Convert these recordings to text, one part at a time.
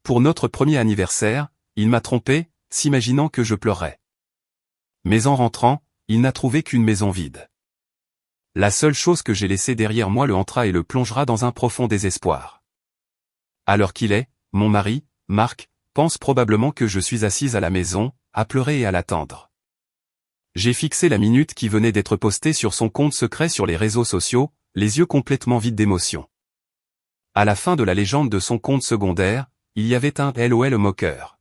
Pour notre premier anniversaire, il m'a trompé, s'imaginant que je pleurais. Mais en rentrant, il n'a trouvé qu'une maison vide. La seule chose que j'ai laissée derrière moi le hantera et le plongera dans un profond désespoir. À l'heure qu'il est, mon mari, Marc, pense probablement que je suis assise à la maison, à pleurer et à l'attendre. J'ai fixé la minute qui venait d'être postée sur son compte secret sur les réseaux sociaux, les yeux complètement vides d'émotion. À la fin de la légende de son compte secondaire, il y avait un LOL moqueur.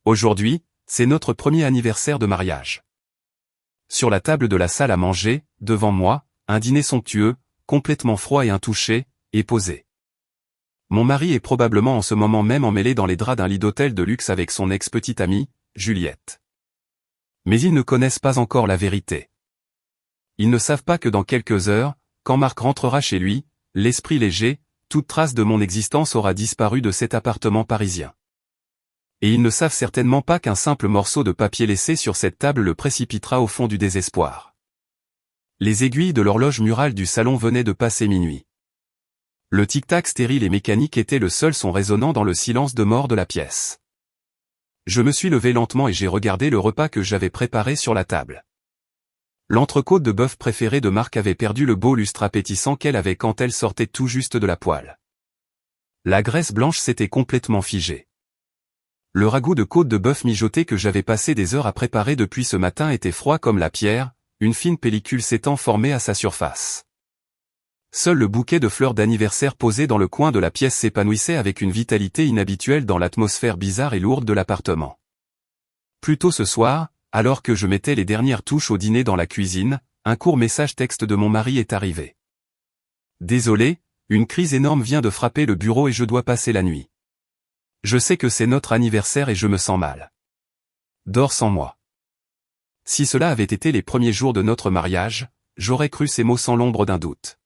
Aujourd'hui, c'est notre premier anniversaire de mariage. Sur la table de la salle à manger, devant moi, un dîner somptueux, complètement froid et intouché, est posé. Mon mari est probablement en ce moment même emmêlé dans les draps d'un lit d'hôtel de luxe avec son ex-petite amie, Juliette. Mais ils ne connaissent pas encore la vérité. Ils ne savent pas que dans quelques heures, quand Marc rentrera chez lui, l'esprit léger, toute trace de mon existence aura disparu de cet appartement parisien. Et ils ne savent certainement pas qu'un simple morceau de papier laissé sur cette table le précipitera au fond du désespoir. Les aiguilles de l'horloge murale du salon venaient de passer minuit. Le tic-tac stérile et mécanique était le seul son résonnant dans le silence de mort de la pièce. Je me suis levé lentement et j'ai regardé le repas que j'avais préparé sur la table. L'entrecôte de bœuf préférée de Marc avait perdu le beau lustre appétissant qu'elle avait quand elle sortait tout juste de la poêle. La graisse blanche s'était complètement figée. Le ragoût de côte de bœuf mijotée que j'avais passé des heures à préparer depuis ce matin était froid comme la pierre, une fine pellicule s'étant formée à sa surface. Seul le bouquet de fleurs d'anniversaire posé dans le coin de la pièce s'épanouissait avec une vitalité inhabituelle dans l'atmosphère bizarre et lourde de l'appartement. Plus tôt ce soir, alors que je mettais les dernières touches au dîner dans la cuisine, un court message texte de mon mari est arrivé. Désolé, une crise énorme vient de frapper le bureau et je dois passer la nuit. Je sais que c'est notre anniversaire et je me sens mal. Dors sans moi. Si cela avait été les premiers jours de notre mariage, j'aurais cru ces mots sans l'ombre d'un doute.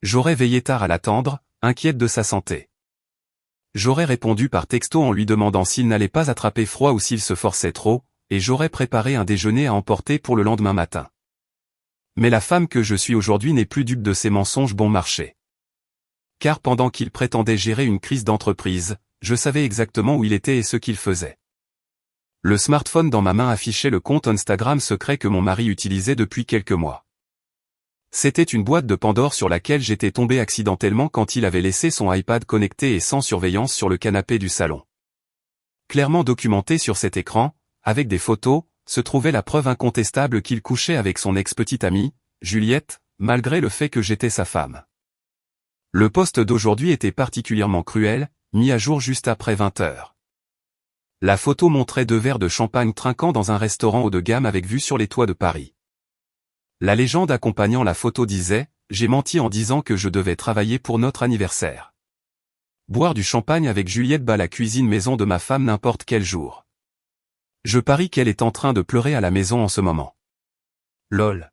J'aurais veillé tard à l'attendre, inquiète de sa santé. J'aurais répondu par texto en lui demandant s'il n'allait pas attraper froid ou s'il se forçait trop, et j'aurais préparé un déjeuner à emporter pour le lendemain matin. Mais la femme que je suis aujourd'hui n'est plus dupe de ces mensonges bon marché. Car pendant qu'il prétendait gérer une crise d'entreprise, je savais exactement où il était et ce qu'il faisait. Le smartphone dans ma main affichait le compte Instagram secret que mon mari utilisait depuis quelques mois. C'était une boîte de Pandore sur laquelle j'étais tombé accidentellement quand il avait laissé son iPad connecté et sans surveillance sur le canapé du salon. Clairement documenté sur cet écran, avec des photos, se trouvait la preuve incontestable qu'il couchait avec son ex-petite amie, Juliette, malgré le fait que j'étais sa femme. Le post d'aujourd'hui était particulièrement cruel, mis à jour juste après 20 heures. La photo montrait 2 verres de champagne trinquant dans un restaurant haut de gamme avec vue sur les toits de Paris. La légende accompagnant la photo disait « J'ai menti en disant que je devais travailler pour notre anniversaire. Boire du champagne avec Juliette bat la cuisine maison de ma femme n'importe quel jour. Je parie qu'elle est en train de pleurer à la maison en ce moment. Lol. »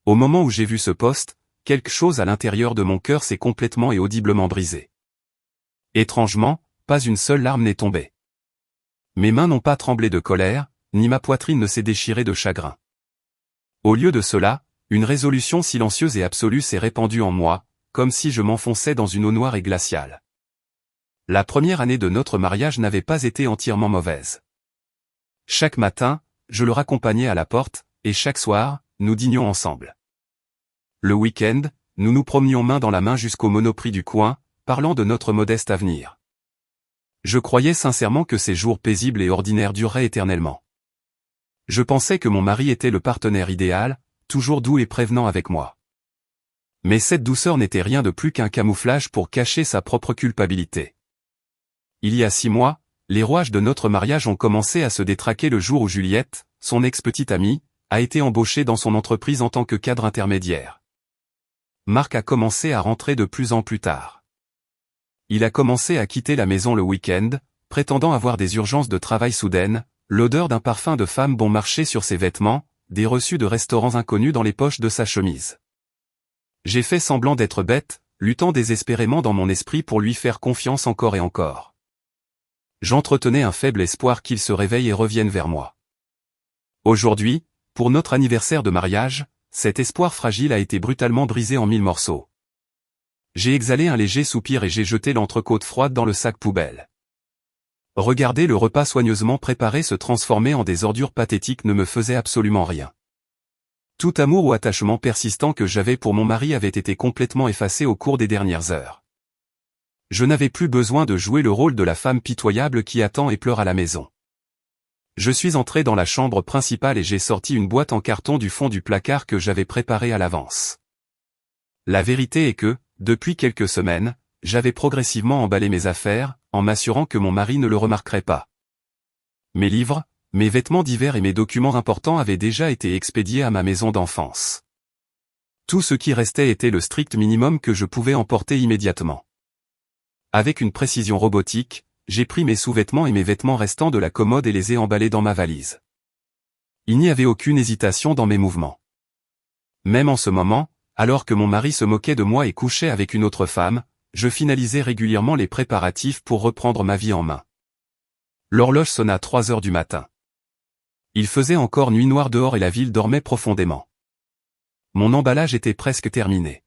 Au moment où j'ai vu ce post, quelque chose à l'intérieur de mon cœur s'est complètement et audiblement brisé. Étrangement, pas une seule larme n'est tombée. Mes mains n'ont pas tremblé de colère, ni ma poitrine ne s'est déchirée de chagrin. Au lieu de cela, une résolution silencieuse et absolue s'est répandue en moi, comme si je m'enfonçais dans une eau noire et glaciale. La première année de notre mariage n'avait pas été entièrement mauvaise. Chaque matin, je le raccompagnais à la porte, et chaque soir, nous dînions ensemble. Le week-end, nous nous promenions main dans la main jusqu'au Monoprix du coin, parlant de notre modeste avenir. Je croyais sincèrement que ces jours paisibles et ordinaires dureraient éternellement. Je pensais que mon mari était le partenaire idéal, toujours doux et prévenant avec moi. Mais cette douceur n'était rien de plus qu'un camouflage pour cacher sa propre culpabilité. Il y a 6 mois, les rouages de notre mariage ont commencé à se détraquer le jour où Juliette, son ex-petite amie, a été embauchée dans son entreprise en tant que cadre intermédiaire. Marc a commencé à rentrer de plus en plus tard. Il a commencé à quitter la maison le week-end, prétendant avoir des urgences de travail soudaines, l'odeur d'un parfum de femme bon marché sur ses vêtements, des reçus de restaurants inconnus dans les poches de sa chemise. J'ai fait semblant d'être bête, luttant désespérément dans mon esprit pour lui faire confiance encore et encore. J'entretenais un faible espoir qu'il se réveille et revienne vers moi. Aujourd'hui, pour notre anniversaire de mariage, cet espoir fragile a été brutalement brisé en 1000 morceaux. J'ai exhalé un léger soupir et j'ai jeté l'entrecôte froide dans le sac poubelle. Regarder le repas soigneusement préparé se transformer en des ordures pathétiques ne me faisait absolument rien. Tout amour ou attachement persistant que j'avais pour mon mari avait été complètement effacé au cours des dernières heures. Je n'avais plus besoin de jouer le rôle de la femme pitoyable qui attend et pleure à la maison. Je suis entré dans la chambre principale et j'ai sorti une boîte en carton du fond du placard que j'avais préparée à l'avance. La vérité est que, depuis quelques semaines, j'avais progressivement emballé mes affaires, en m'assurant que mon mari ne le remarquerait pas. Mes livres, mes vêtements d'hiver et mes documents importants avaient déjà été expédiés à ma maison d'enfance. Tout ce qui restait était le strict minimum que je pouvais emporter immédiatement. Avec une précision robotique, j'ai pris mes sous-vêtements et mes vêtements restants de la commode et les ai emballés dans ma valise. Il n'y avait aucune hésitation dans mes mouvements. Même en ce moment, alors que mon mari se moquait de moi et couchait avec une autre femme, je finalisais régulièrement les préparatifs pour reprendre ma vie en main. L'horloge sonna 3 heures du matin. Il faisait encore nuit noire dehors et la ville dormait profondément. Mon emballage était presque terminé.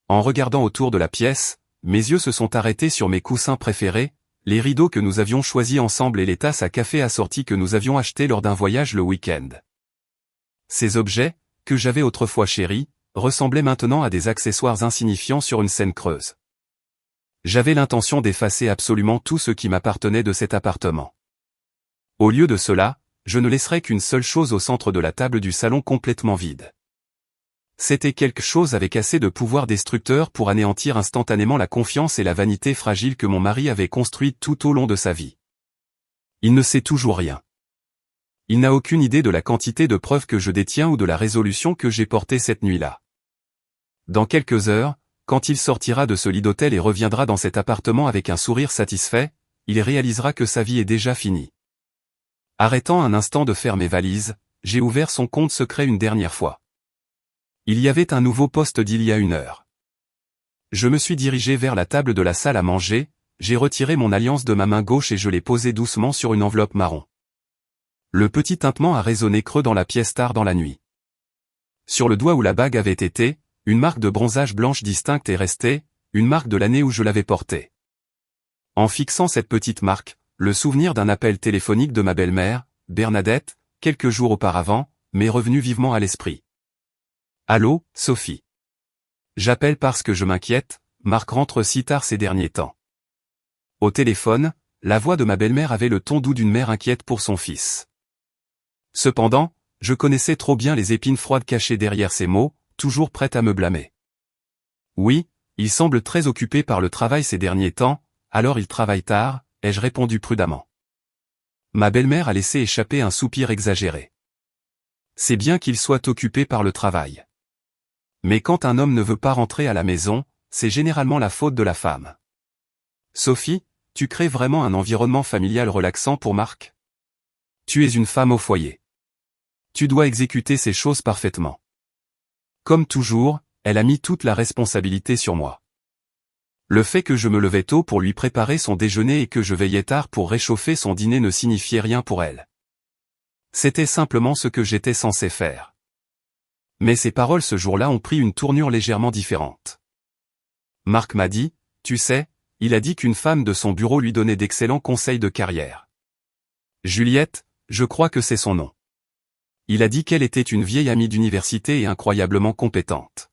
En regardant autour de la pièce, mes yeux se sont arrêtés sur mes coussins préférés, les rideaux que nous avions choisis ensemble et les tasses à café assorties que nous avions achetées lors d'un voyage le week-end. Ces objets, que j'avais autrefois chéris, ressemblaient maintenant à des accessoires insignifiants sur une scène creuse. J'avais l'intention d'effacer absolument tout ce qui m'appartenait de cet appartement. Au lieu de cela, je ne laisserais qu'une seule chose au centre de la table du salon complètement vide. C'était quelque chose avec assez de pouvoir destructeur pour anéantir instantanément la confiance et la vanité fragile que mon mari avait construite tout au long de sa vie. Il ne sait toujours rien. Il n'a aucune idée de la quantité de preuves que je détiens ou de la résolution que j'ai portée cette nuit-là. Dans quelques heures, quand il sortira de ce lit d'hôtel et reviendra dans cet appartement avec un sourire satisfait, il réalisera que sa vie est déjà finie. Arrêtant un instant de faire mes valises, j'ai ouvert son compte secret une dernière fois. Il y avait un nouveau poste d'il y a 1 heure. Je me suis dirigé vers la table de la salle à manger, j'ai retiré mon alliance de ma main gauche et je l'ai posée doucement sur une enveloppe marron. Le petit tintement a résonné creux dans la pièce tard dans la nuit. Sur le doigt où la bague avait été, une marque de bronzage blanche distincte est restée, une marque de l'année où je l'avais portée. En fixant cette petite marque, le souvenir d'un appel téléphonique de ma belle-mère, Bernadette, quelques jours auparavant, m'est revenu vivement à l'esprit. Allô, Sophie. J'appelle parce que je m'inquiète, Marc rentre si tard ces derniers temps. Au téléphone, la voix de ma belle-mère avait le ton doux d'une mère inquiète pour son fils. Cependant, je connaissais trop bien les épines froides cachées derrière ces mots, toujours prête à me blâmer. Oui, il semble très occupé par le travail ces derniers temps, alors il travaille tard, ai-je répondu prudemment. Ma belle-mère a laissé échapper un soupir exagéré. C'est bien qu'il soit occupé par le travail. Mais quand un homme ne veut pas rentrer à la maison, c'est généralement la faute de la femme. Sophie, tu crées vraiment un environnement familial relaxant pour Marc? Tu es une femme au foyer. Tu dois exécuter ces choses parfaitement. Comme toujours, elle a mis toute la responsabilité sur moi. Le fait que je me levais tôt pour lui préparer son déjeuner et que je veillais tard pour réchauffer son dîner ne signifiait rien pour elle. C'était simplement ce que j'étais censé faire. Mais ses paroles ce jour-là ont pris une tournure légèrement différente. Marc m'a dit, tu sais, il a dit qu'une femme de son bureau lui donnait d'excellents conseils de carrière. Juliette, je crois que c'est son nom. Il a dit qu'elle était une vieille amie d'université et incroyablement compétente.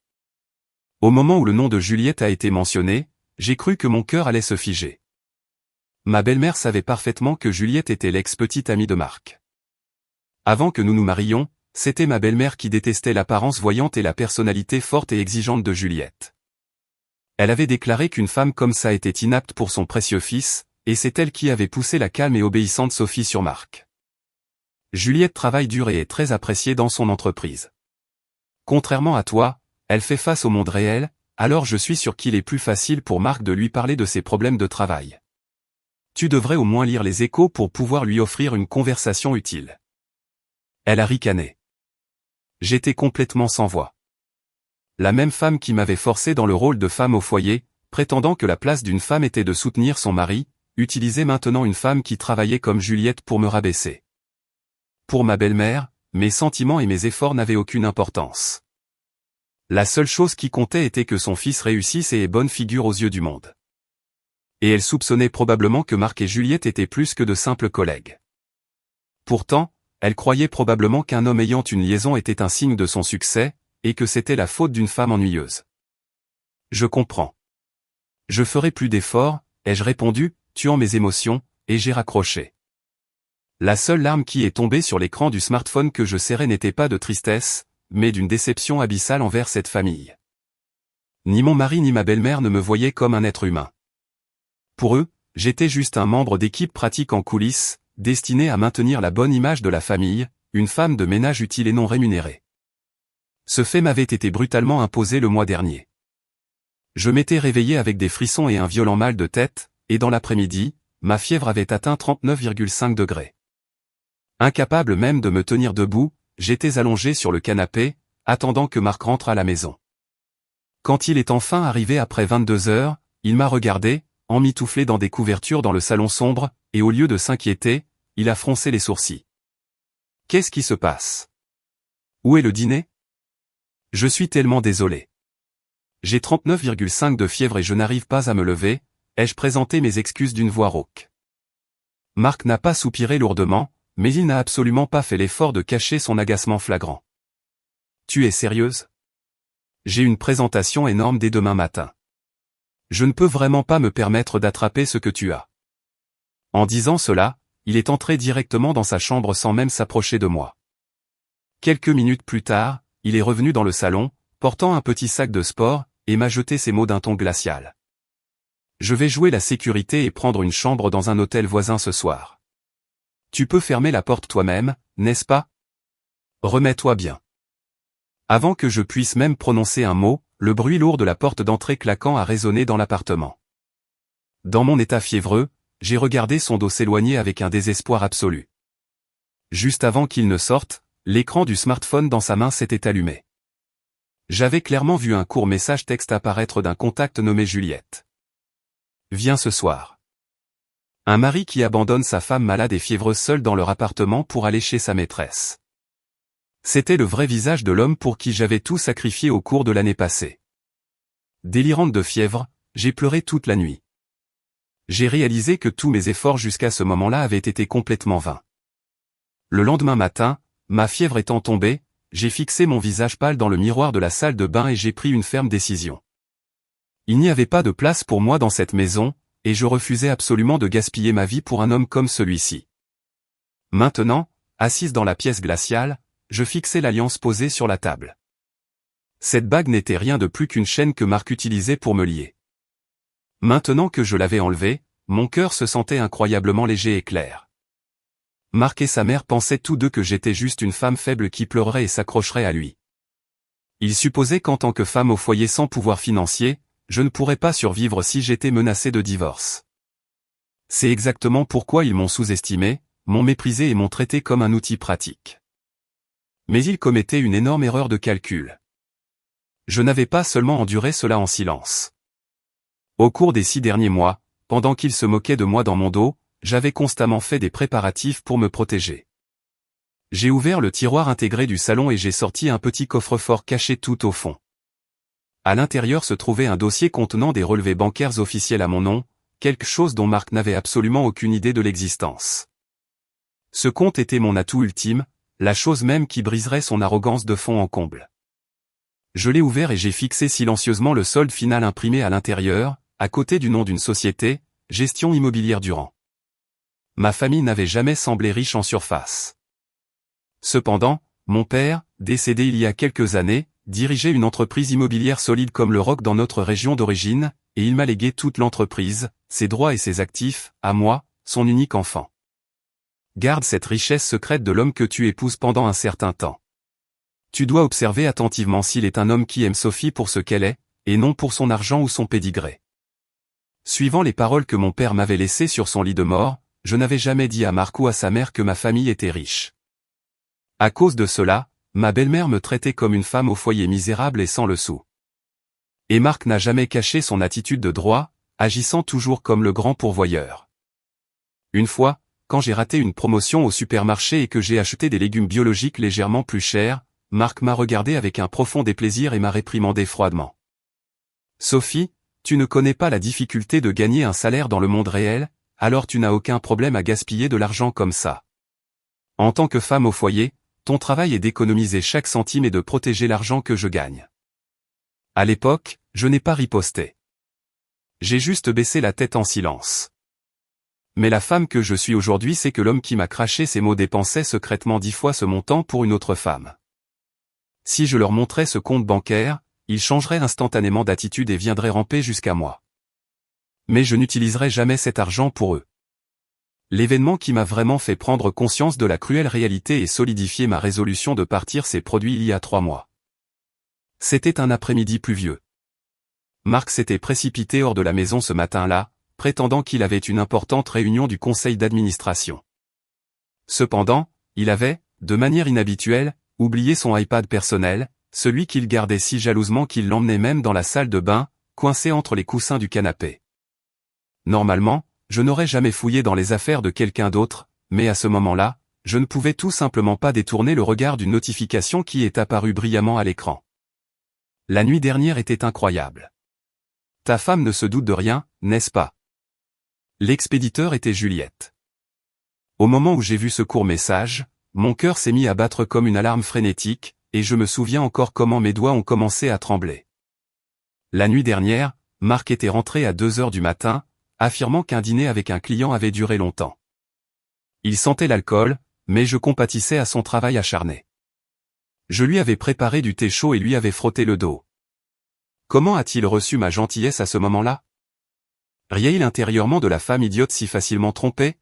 Au moment où le nom de Juliette a été mentionné, j'ai cru que mon cœur allait se figer. Ma belle-mère savait parfaitement que Juliette était l'ex-petite amie de Marc. Avant que nous nous marions, c'était ma belle-mère qui détestait l'apparence voyante et la personnalité forte et exigeante de Juliette. Elle avait déclaré qu'une femme comme ça était inapte pour son précieux fils, et c'est elle qui avait poussé la calme et obéissante Sophie sur Marc. Juliette travaille dur et est très appréciée dans son entreprise. Contrairement à toi, elle fait face au monde réel, alors je suis sûr qu'il est plus facile pour Marc de lui parler de ses problèmes de travail. Tu devrais au moins lire les Échos pour pouvoir lui offrir une conversation utile. Elle a ricané. J'étais complètement sans voix. La même femme qui m'avait forcé dans le rôle de femme au foyer, prétendant que la place d'une femme était de soutenir son mari, utilisait maintenant une femme qui travaillait comme Juliette pour me rabaisser. Pour ma belle-mère, mes sentiments et mes efforts n'avaient aucune importance. La seule chose qui comptait était que son fils réussisse et ait bonne figure aux yeux du monde. Et elle soupçonnait probablement que Marc et Juliette étaient plus que de simples collègues. Pourtant, elle croyait probablement qu'un homme ayant une liaison était un signe de son succès, et que c'était la faute d'une femme ennuyeuse. Je comprends. Je ferai plus d'efforts, ai-je répondu, tuant mes émotions, et j'ai raccroché. La seule larme qui est tombée sur l'écran du smartphone que je serrais n'était pas de tristesse, mais d'une déception abyssale envers cette famille. Ni mon mari ni ma belle-mère ne me voyaient comme un être humain. Pour eux, j'étais juste un membre d'équipe pratique en coulisses, destiné à maintenir la bonne image de la famille, une femme de ménage utile et non rémunérée. Ce fait m'avait été brutalement imposé le mois dernier. Je m'étais réveillé avec des frissons et un violent mal de tête, et dans l'après-midi, ma fièvre avait atteint 39,5 degrés. Incapable même de me tenir debout, j'étais allongé sur le canapé, attendant que Marc rentre à la maison. Quand il est enfin arrivé après 22 heures, il m'a regardé, emmitouflé dans des couvertures dans le salon sombre, et au lieu de s'inquiéter, il a froncé les sourcils. « Qu'est-ce qui se passe? Où est le dîner? Je suis tellement désolé. J'ai 39,5 de fièvre et je n'arrive pas à me lever, ai-je présenté mes excuses d'une voix rauque. Marc n'a pas soupiré lourdement, mais il n'a absolument pas fait l'effort de cacher son agacement flagrant. Tu es sérieuse? J'ai une présentation énorme dès demain matin. Je ne peux vraiment pas me permettre d'attraper ce que tu as. En disant cela, il est entré directement dans sa chambre sans même s'approcher de moi. Quelques minutes plus tard, il est revenu dans le salon, portant un petit sac de sport, et m'a jeté ces mots d'un ton glacial. Je vais jouer la sécurité et prendre une chambre dans un hôtel voisin ce soir. Tu peux fermer la porte toi-même, n'est-ce pas? Remets-toi bien. Avant que je puisse même prononcer un mot, le bruit lourd de la porte d'entrée claquant a résonné dans l'appartement. Dans mon état fiévreux, j'ai regardé son dos s'éloigner avec un désespoir absolu. Juste avant qu'il ne sorte, l'écran du smartphone dans sa main s'était allumé. J'avais clairement vu un court message texte apparaître d'un contact nommé Juliette. Viens ce soir. Un mari qui abandonne sa femme malade et fiévreuse seule dans leur appartement pour aller chez sa maîtresse. C'était le vrai visage de l'homme pour qui j'avais tout sacrifié au cours de l'année passée. Délirante de fièvre, j'ai pleuré toute la nuit. J'ai réalisé que tous mes efforts jusqu'à ce moment-là avaient été complètement vains. Le lendemain matin, ma fièvre étant tombée, j'ai fixé mon visage pâle dans le miroir de la salle de bain et j'ai pris une ferme décision. Il n'y avait pas de place pour moi dans cette maison, et je refusais absolument de gaspiller ma vie pour un homme comme celui-ci. Maintenant, assise dans la pièce glaciale, je fixais l'alliance posée sur la table. Cette bague n'était rien de plus qu'une chaîne que Marc utilisait pour me lier. Maintenant que je l'avais enlevée, mon cœur se sentait incroyablement léger et clair. Marc et sa mère pensaient tous deux que j'étais juste une femme faible qui pleurerait et s'accrocherait à lui. Ils supposaient qu'en tant que femme au foyer sans pouvoir financier, je ne pourrais pas survivre si j'étais menacé de divorce. C'est exactement pourquoi ils m'ont sous-estimé, m'ont méprisé et m'ont traité comme un outil pratique. Mais ils commettaient une énorme erreur de calcul. Je n'avais pas seulement enduré cela en silence. Au cours des 6 derniers mois, pendant qu'ils se moquaient de moi dans mon dos, j'avais constamment fait des préparatifs pour me protéger. J'ai ouvert le tiroir intégré du salon et j'ai sorti un petit coffre-fort caché tout au fond. À l'intérieur se trouvait un dossier contenant des relevés bancaires officiels à mon nom, quelque chose dont Marc n'avait absolument aucune idée de l'existence. Ce compte était mon atout ultime, la chose même qui briserait son arrogance de fond en comble. Je l'ai ouvert et j'ai fixé silencieusement le solde final imprimé à l'intérieur, à côté du nom d'une société, Gestion Immobilière Durand. Ma famille n'avait jamais semblé riche en surface. Cependant, mon père, décédé il y a quelques années, dirigeait une entreprise immobilière solide comme le roc dans notre région d'origine, et il m'a légué toute l'entreprise, ses droits et ses actifs, à moi, son unique enfant. Garde cette richesse secrète de l'homme que tu épouses pendant un certain temps. Tu dois observer attentivement s'il est un homme qui aime Sophie pour ce qu'elle est, et non pour son argent ou son pédigré. Suivant les paroles que mon père m'avait laissées sur son lit de mort, je n'avais jamais dit à Marc ou à sa mère que ma famille était riche. À cause de cela, ma belle-mère me traitait comme une femme au foyer misérable et sans le sou. Et Marc n'a jamais caché son attitude de droit, agissant toujours comme le grand pourvoyeur. Une fois, quand j'ai raté une promotion au supermarché et que j'ai acheté des légumes biologiques légèrement plus chers, Marc m'a regardé avec un profond déplaisir et m'a réprimandé froidement. Sophie, tu ne connais pas la difficulté de gagner un salaire dans le monde réel, alors tu n'as aucun problème à gaspiller de l'argent comme ça. En tant que femme au foyer, ton travail est d'économiser chaque centime et de protéger l'argent que je gagne. À l'époque, je n'ai pas riposté. J'ai juste baissé la tête en silence. Mais la femme que je suis aujourd'hui sait que l'homme qui m'a craché ces mots dépensait secrètement 10 fois ce montant pour une autre femme. Si je leur montrais ce compte bancaire, ils changeraient instantanément d'attitude et viendraient ramper jusqu'à moi. Mais je n'utiliserai jamais cet argent pour eux. L'événement qui m'a vraiment fait prendre conscience de la cruelle réalité et solidifier ma résolution de partir s'est produit il y a 3 mois. C'était un après-midi pluvieux. Marc s'était précipité hors de la maison ce matin-là, prétendant qu'il avait une importante réunion du conseil d'administration. Cependant, il avait, de manière inhabituelle, oublié son iPad personnel, celui qu'il gardait si jalousement qu'il l'emmenait même dans la salle de bain, coincé entre les coussins du canapé. Normalement, je n'aurais jamais fouillé dans les affaires de quelqu'un d'autre, mais à ce moment-là, je ne pouvais tout simplement pas détourner le regard d'une notification qui est apparue brillamment à l'écran. La nuit dernière était incroyable. Ta femme ne se doute de rien, n'est-ce pas? L'expéditeur était Juliette. Au moment où j'ai vu ce court message, mon cœur s'est mis à battre comme une alarme frénétique, et je me souviens encore comment mes doigts ont commencé à trembler. La nuit dernière, Marc était rentré à 2 heures du matin, affirmant qu'un dîner avec un client avait duré longtemps. Il sentait l'alcool, mais je compatissais à son travail acharné. Je lui avais préparé du thé chaud et lui avais frotté le dos. Comment a-t-il reçu ma gentillesse à ce moment-là? Riait-il intérieurement de la femme idiote si facilement trompée?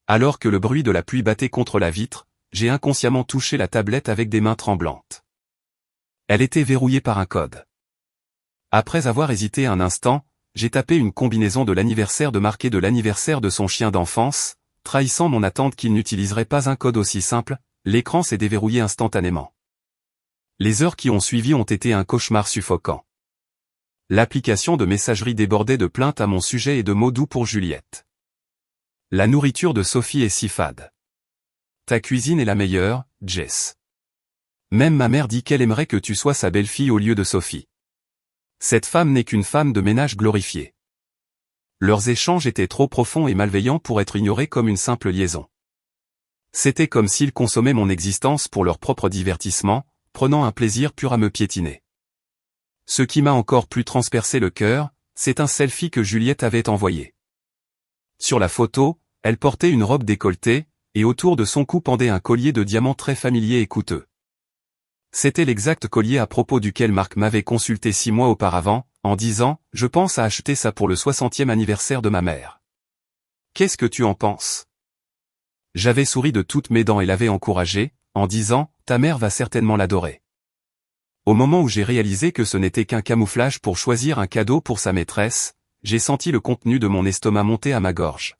Alors que le bruit de la pluie battait contre la vitre, j'ai inconsciemment touché la tablette avec des mains tremblantes. Elle était verrouillée par un code. Après avoir hésité un instant, j'ai tapé une combinaison de l'anniversaire de Marc et de l'anniversaire de son chien d'enfance, trahissant mon attente qu'il n'utiliserait pas un code aussi simple. L'écran s'est déverrouillé instantanément. Les heures qui ont suivi ont été un cauchemar suffocant. L'application de messagerie débordait de plaintes à mon sujet et de mots doux pour Juliette. La nourriture de Sophie est si fade. Ta cuisine est la meilleure, Jess. Même ma mère dit qu'elle aimerait que tu sois sa belle-fille au lieu de Sophie. Cette femme n'est qu'une femme de ménage glorifiée. Leurs échanges étaient trop profonds et malveillants pour être ignorés comme une simple liaison. C'était comme s'ils consommaient mon existence pour leur propre divertissement, prenant un plaisir pur à me piétiner. Ce qui m'a encore plus transpercé le cœur, c'est un selfie que Juliette avait envoyé. Sur la photo, elle portait une robe décolletée, et autour de son cou pendait un collier de diamants très familier et coûteux. C'était l'exact collier à propos duquel Marc m'avait consulté 6 mois auparavant, en disant « Je pense à acheter ça pour le 60e anniversaire de ma mère. Qu'est-ce que tu en penses ?» J'avais souri de toutes mes dents et l'avais encouragé, en disant « Ta mère va certainement l'adorer. » Au moment où j'ai réalisé que ce n'était qu'un camouflage pour choisir un cadeau pour sa maîtresse, j'ai senti le contenu de mon estomac monter à ma gorge.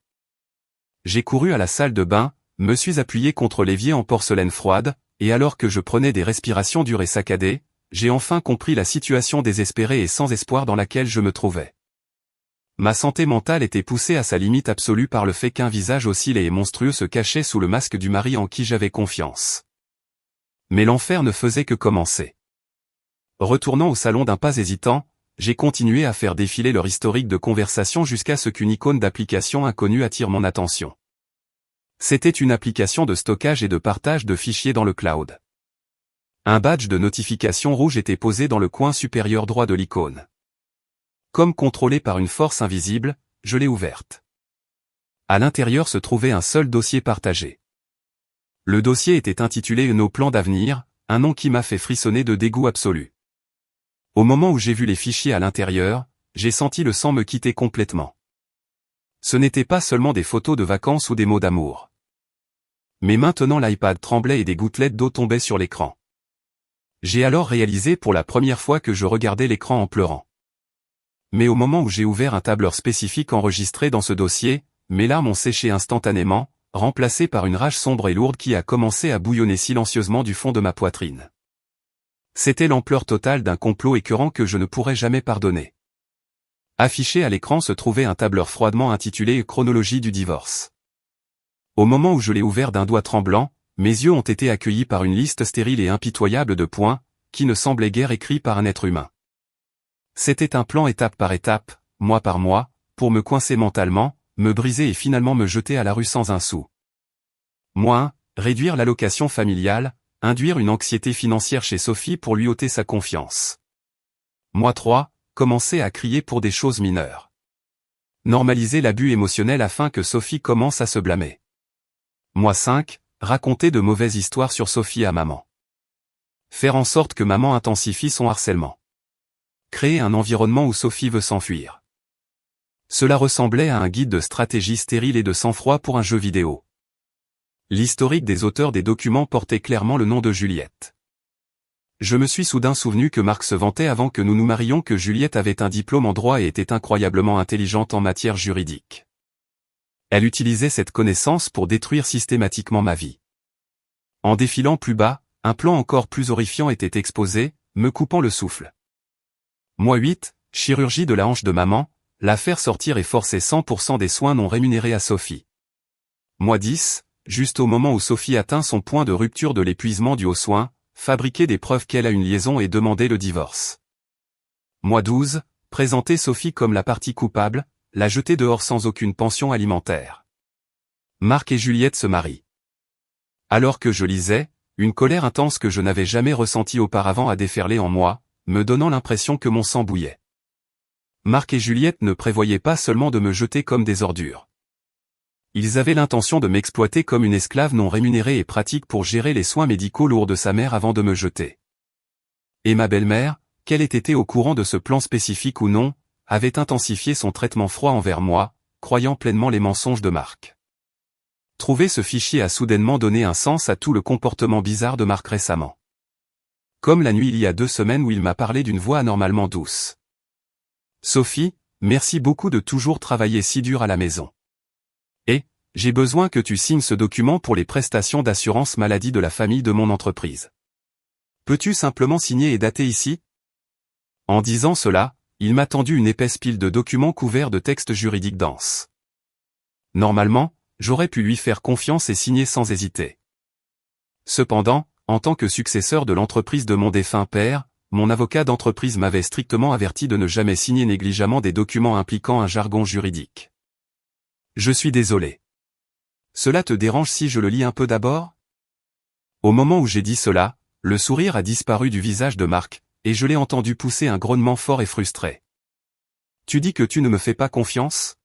J'ai couru à la salle de bain, me suis appuyé contre l'évier en porcelaine froide, et alors que je prenais des respirations dures et saccadées, j'ai enfin compris la situation désespérée et sans espoir dans laquelle je me trouvais. Ma santé mentale était poussée à sa limite absolue par le fait qu'un visage aussi laid et monstrueux se cachait sous le masque du mari en qui j'avais confiance. Mais l'enfer ne faisait que commencer. Retournant au salon d'un pas hésitant, j'ai continué à faire défiler leur historique de conversation jusqu'à ce qu'une icône d'application inconnue attire mon attention. C'était une application de stockage et de partage de fichiers dans le cloud. Un badge de notification rouge était posé dans le coin supérieur droit de l'icône. Comme contrôlé par une force invisible, je l'ai ouverte. À l'intérieur se trouvait un seul dossier partagé. Le dossier était intitulé « Nos plans d'avenir », un nom qui m'a fait frissonner de dégoût absolu. Au moment où j'ai vu les fichiers à l'intérieur, j'ai senti le sang me quitter complètement. Ce n'était pas seulement des photos de vacances ou des mots d'amour. Mais maintenant l'iPad tremblait et des gouttelettes d'eau tombaient sur l'écran. J'ai alors réalisé pour la première fois que je regardais l'écran en pleurant. Mais au moment où j'ai ouvert un tableur spécifique enregistré dans ce dossier, mes larmes ont séché instantanément, remplacées par une rage sombre et lourde qui a commencé à bouillonner silencieusement du fond de ma poitrine. C'était l'ampleur totale d'un complot écœurant que je ne pourrais jamais pardonner. Affiché à l'écran se trouvait un tableur froidement intitulé « Chronologie du divorce ». Au moment où je l'ai ouvert d'un doigt tremblant, mes yeux ont été accueillis par une liste stérile et impitoyable de points, qui ne semblaient guère écrits par un être humain. C'était un plan étape par étape, mois par mois, pour me coincer mentalement, me briser et finalement me jeter à la rue sans un sou. Mois 1, réduire l'allocation familiale, induire une anxiété financière chez Sophie pour lui ôter sa confiance. Mois 3, commencer à crier pour des choses mineures. Normaliser l'abus émotionnel afin que Sophie commence à se blâmer. Mois 5, raconter de mauvaises histoires sur Sophie à maman. Faire en sorte que maman intensifie son harcèlement. Créer un environnement où Sophie veut s'enfuir. Cela ressemblait à un guide de stratégie stérile et de sang-froid pour un jeu vidéo. L'historique des auteurs des documents portait clairement le nom de Juliette. Je me suis soudain souvenu que Marc se vantait avant que nous nous marions que Juliette avait un diplôme en droit et était incroyablement intelligente en matière juridique. Elle utilisait cette connaissance pour détruire systématiquement ma vie. En défilant plus bas, un plan encore plus horrifiant était exposé, me coupant le souffle. Mois 8, chirurgie de la hanche de maman, l'affaire sortir et forcer 100% des soins non rémunérés à Sophie. Mois 10, juste au moment où Sophie atteint son point de rupture de l'épuisement dû aux soins, fabriquer des preuves qu'elle a une liaison et demander le divorce. Mois 12, présenter Sophie comme la partie coupable, la jeter dehors sans aucune pension alimentaire. Marc et Juliette se marient. Alors que je lisais, une colère intense que je n'avais jamais ressentie auparavant a déferlé en moi, me donnant l'impression que mon sang bouillait. Marc et Juliette ne prévoyaient pas seulement de me jeter comme des ordures. Ils avaient l'intention de m'exploiter comme une esclave non rémunérée et pratique pour gérer les soins médicaux lourds de sa mère avant de me jeter. Et ma belle-mère, qu'elle ait été au courant de ce plan spécifique ou non, avait intensifié son traitement froid envers moi, croyant pleinement les mensonges de Marc. Trouver ce fichier a soudainement donné un sens à tout le comportement bizarre de Marc récemment. Comme la nuit il y a 2 semaines où il m'a parlé d'une voix anormalement douce. Sophie, merci beaucoup de toujours travailler si dur à la maison. Et, j'ai besoin que tu signes ce document pour les prestations d'assurance maladie de la famille de mon entreprise. Peux-tu simplement signer et dater ici? En disant cela, il m'a tendu une épaisse pile de documents couverts de textes juridiques denses. Normalement, j'aurais pu lui faire confiance et signer sans hésiter. Cependant, en tant que successeur de l'entreprise de mon défunt père, mon avocat d'entreprise m'avait strictement averti de ne jamais signer négligemment des documents impliquant un jargon juridique. Je suis désolé. Cela te dérange si je le lis un peu d'abord? Au moment où j'ai dit cela, le sourire a disparu du visage de Marc, et je l'ai entendu pousser un grognement fort et frustré. Tu dis que tu ne me fais pas confiance?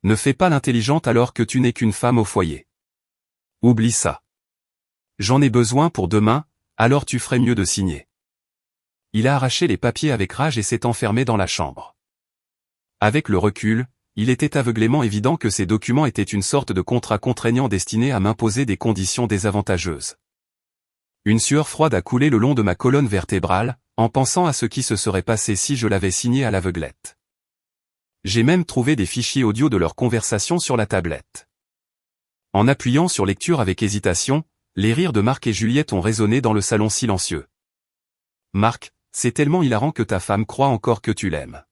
Ne fais pas l'intelligente alors que tu n'es qu'une femme au foyer. Oublie ça. J'en ai besoin pour demain, alors tu ferais mieux de signer. Il a arraché les papiers avec rage et s'est enfermé dans la chambre. Avec le recul, il était aveuglément évident que ces documents étaient une sorte de contrat contraignant destiné à m'imposer des conditions désavantageuses. Une sueur froide a coulé le long de ma colonne vertébrale, en pensant à ce qui se serait passé si je l'avais signé à l'aveuglette. J'ai même trouvé des fichiers audio de leur conversation sur la tablette. En appuyant sur lecture avec hésitation, les rires de Marc et Juliette ont résonné dans le salon silencieux. Marc, c'est tellement hilarant que ta femme croit encore que tu l'aimes.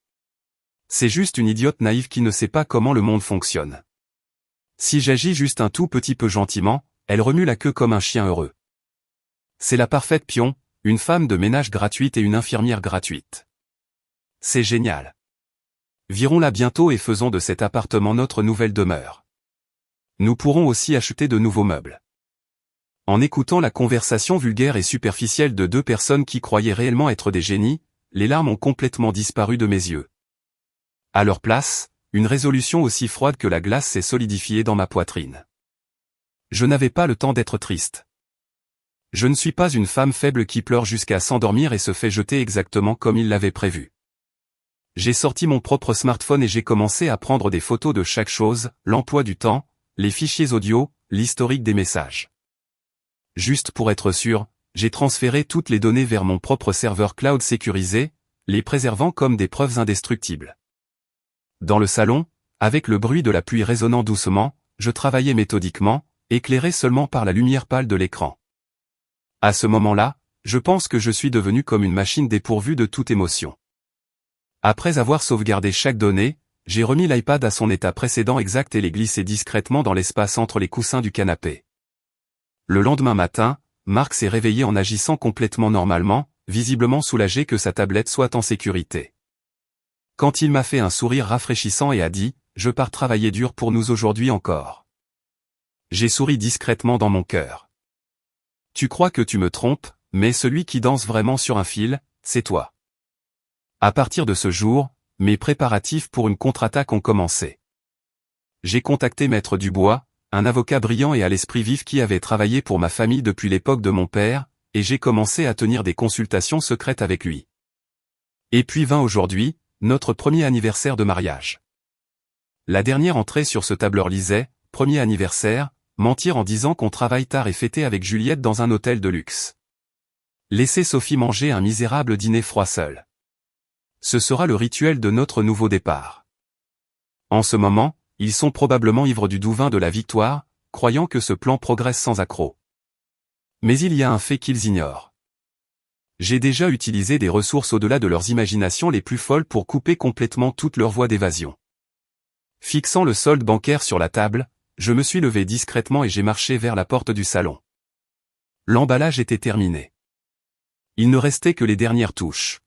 C'est juste une idiote naïve qui ne sait pas comment le monde fonctionne. Si j'agis juste un tout petit peu gentiment, elle remue la queue comme un chien heureux. C'est la parfaite pion, une femme de ménage gratuite et une infirmière gratuite. C'est génial. Virons-la bientôt et faisons de cet appartement notre nouvelle demeure. Nous pourrons aussi acheter de nouveaux meubles. En écoutant la conversation vulgaire et superficielle de 2 personnes qui croyaient réellement être des génies, les larmes ont complètement disparu de mes yeux. À leur place, une résolution aussi froide que la glace s'est solidifiée dans ma poitrine. Je n'avais pas le temps d'être triste. Je ne suis pas une femme faible qui pleure jusqu'à s'endormir et se fait jeter exactement comme il l'avait prévu. J'ai sorti mon propre smartphone et j'ai commencé à prendre des photos de chaque chose, l'emploi du temps, les fichiers audio, l'historique des messages. Juste pour être sûr, j'ai transféré toutes les données vers mon propre serveur cloud sécurisé, les préservant comme des preuves indestructibles. Dans le salon, avec le bruit de la pluie résonnant doucement, je travaillais méthodiquement, éclairé seulement par la lumière pâle de l'écran. À ce moment-là, je pense que je suis devenu comme une machine dépourvue de toute émotion. Après avoir sauvegardé chaque donnée, j'ai remis l'iPad à son état précédent exact et l'ai glissé discrètement dans l'espace entre les coussins du canapé. Le lendemain matin, Marc s'est réveillé en agissant complètement normalement, visiblement soulagé que sa tablette soit en sécurité. Quand il m'a fait un sourire rafraîchissant et a dit « Je pars travailler dur pour nous aujourd'hui encore ». J'ai souri discrètement dans mon cœur. Tu crois que tu me trompes, mais celui qui danse vraiment sur un fil, c'est toi. À partir de ce jour, mes préparatifs pour une contre-attaque ont commencé. J'ai contacté Maître Dubois, un avocat brillant et à l'esprit vif qui avait travaillé pour ma famille depuis l'époque de mon père, et j'ai commencé à tenir des consultations secrètes avec lui. Et puis vint aujourd'hui, notre premier anniversaire de mariage. La dernière entrée sur ce tableur lisait « Premier anniversaire, mentir en disant qu'on travaille tard et fêter avec Juliette dans un hôtel de luxe. Laisser Sophie manger un misérable dîner froid seul. Ce sera le rituel de notre nouveau départ. » En ce moment, ils sont probablement ivres du doux vin de la victoire, croyant que ce plan progresse sans accroc. Mais il y a un fait qu'ils ignorent. J'ai déjà utilisé des ressources au-delà de leurs imaginations les plus folles pour couper complètement toute leur voie d'évasion. Fixant le solde bancaire sur la table, je me suis levé discrètement et j'ai marché vers la porte du salon. L'emballage était terminé. Il ne restait que les dernières touches.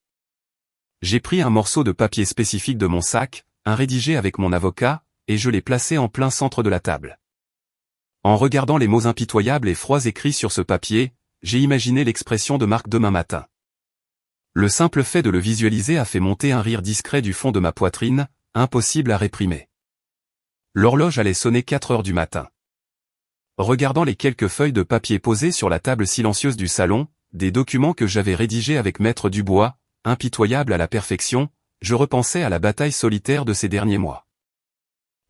J'ai pris un morceau de papier spécifique de mon sac, un rédigé avec mon avocat, et je l'ai placé en plein centre de la table. En regardant les mots impitoyables et froids écrits sur ce papier, j'ai imaginé l'expression de Marc demain matin. Le simple fait de le visualiser a fait monter un rire discret du fond de ma poitrine, impossible à réprimer. L'horloge allait sonner 4 heures du matin. Regardant les quelques feuilles de papier posées sur la table silencieuse du salon, des documents que j'avais rédigés avec Maître Dubois, impitoyables à la perfection, je repensais à la bataille solitaire de ces derniers mois.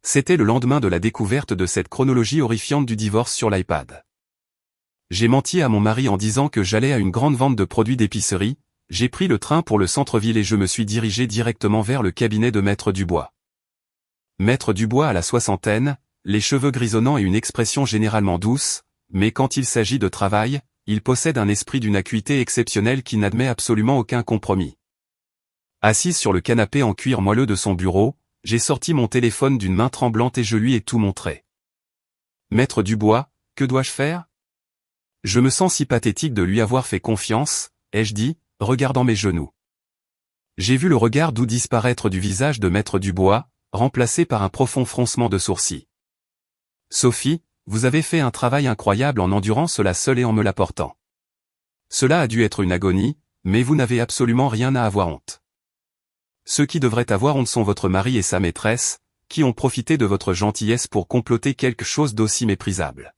C'était le lendemain de la découverte de cette chronologie horrifiante du divorce sur l'iPad. J'ai menti à mon mari en disant que j'allais à une grande vente de produits d'épicerie, j'ai pris le train pour le centre-ville et je me suis dirigé directement vers le cabinet de Maître Dubois. Maître Dubois a la soixantaine, les cheveux grisonnants et une expression généralement douce, mais quand il s'agit de travail, il possède un esprit d'une acuité exceptionnelle qui n'admet absolument aucun compromis. Assise sur le canapé en cuir moelleux de son bureau, j'ai sorti mon téléphone d'une main tremblante et je lui ai tout montré. « Maître Dubois, que dois-je faire ? Je me sens si pathétique de lui avoir fait confiance, ai-je dit, regardant mes genoux. J'ai vu le regard doux disparaître du visage de Maître Dubois, remplacé par un profond froncement de sourcils. « Sophie, vous avez fait un travail incroyable en endurant cela seule et en me l'apportant. Cela a dû être une agonie, mais vous n'avez absolument rien à avoir honte. Ceux qui devraient avoir honte sont votre mari et sa maîtresse, qui ont profité de votre gentillesse pour comploter quelque chose d'aussi méprisable.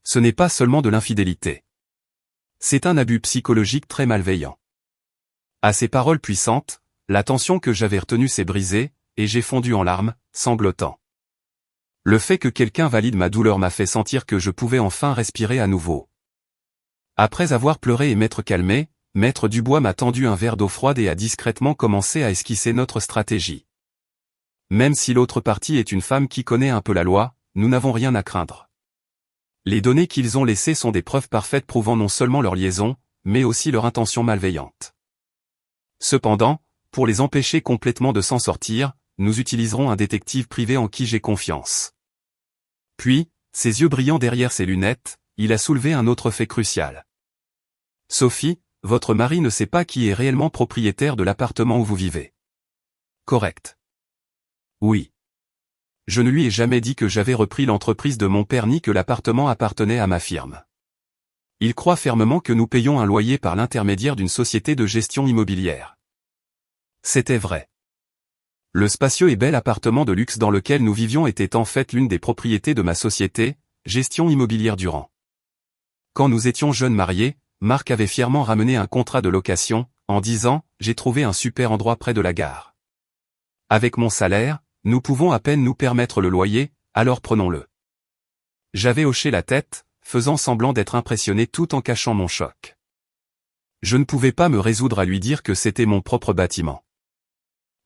Ce n'est pas seulement de l'infidélité. C'est un abus psychologique très malveillant. » À ces paroles puissantes, la tension que j'avais retenue s'est brisée, et j'ai fondu en larmes, sanglotant. Le fait que quelqu'un valide ma douleur m'a fait sentir que je pouvais enfin respirer à nouveau. Après avoir pleuré et m'être calmé, Maître Dubois m'a tendu un verre d'eau froide et a discrètement commencé à esquisser notre stratégie. Même si l'autre partie est une femme qui connaît un peu la loi, nous n'avons rien à craindre. Les données qu'ils ont laissées sont des preuves parfaites prouvant non seulement leur liaison, mais aussi leur intention malveillante. Cependant, pour les empêcher complètement de s'en sortir, nous utiliserons un détective privé en qui j'ai confiance. Puis, ses yeux brillant derrière ses lunettes, il a soulevé un autre fait crucial. Sophie, votre mari ne sait pas qui est réellement propriétaire de l'appartement où vous vivez. Correct. Oui. Je ne lui ai jamais dit que j'avais repris l'entreprise de mon père ni que l'appartement appartenait à ma firme. Il croit fermement que nous payons un loyer par l'intermédiaire d'une société de gestion immobilière. C'était vrai. Le spacieux et bel appartement de luxe dans lequel nous vivions était en fait l'une des propriétés de ma société, Gestion Immobilière Durand. Quand nous étions jeunes mariés, Marc avait fièrement ramené un contrat de location, en disant « J'ai trouvé un super endroit près de la gare. Avec mon salaire, nous pouvons à peine nous permettre le loyer, alors prenons-le. » J'avais hoché la tête, faisant semblant d'être impressionné tout en cachant mon choc. Je ne pouvais pas me résoudre à lui dire que c'était mon propre bâtiment.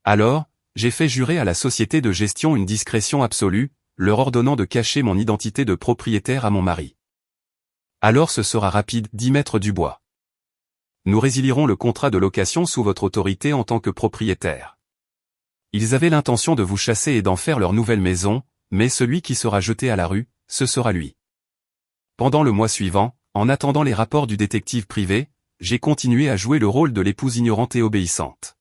Alors, j'ai fait jurer à la société de gestion une discrétion absolue, leur ordonnant de cacher mon identité de propriétaire à mon mari. Alors ce sera rapide, dit Maître Dubois. Nous résilierons le contrat de location sous votre autorité en tant que propriétaire. Ils avaient l'intention de vous chasser et d'en faire leur nouvelle maison, mais celui qui sera jeté à la rue, ce sera lui. pendant le mois suivant, en attendant les rapports du détective privé, j'ai continué à jouer le rôle de l'épouse ignorante et obéissante.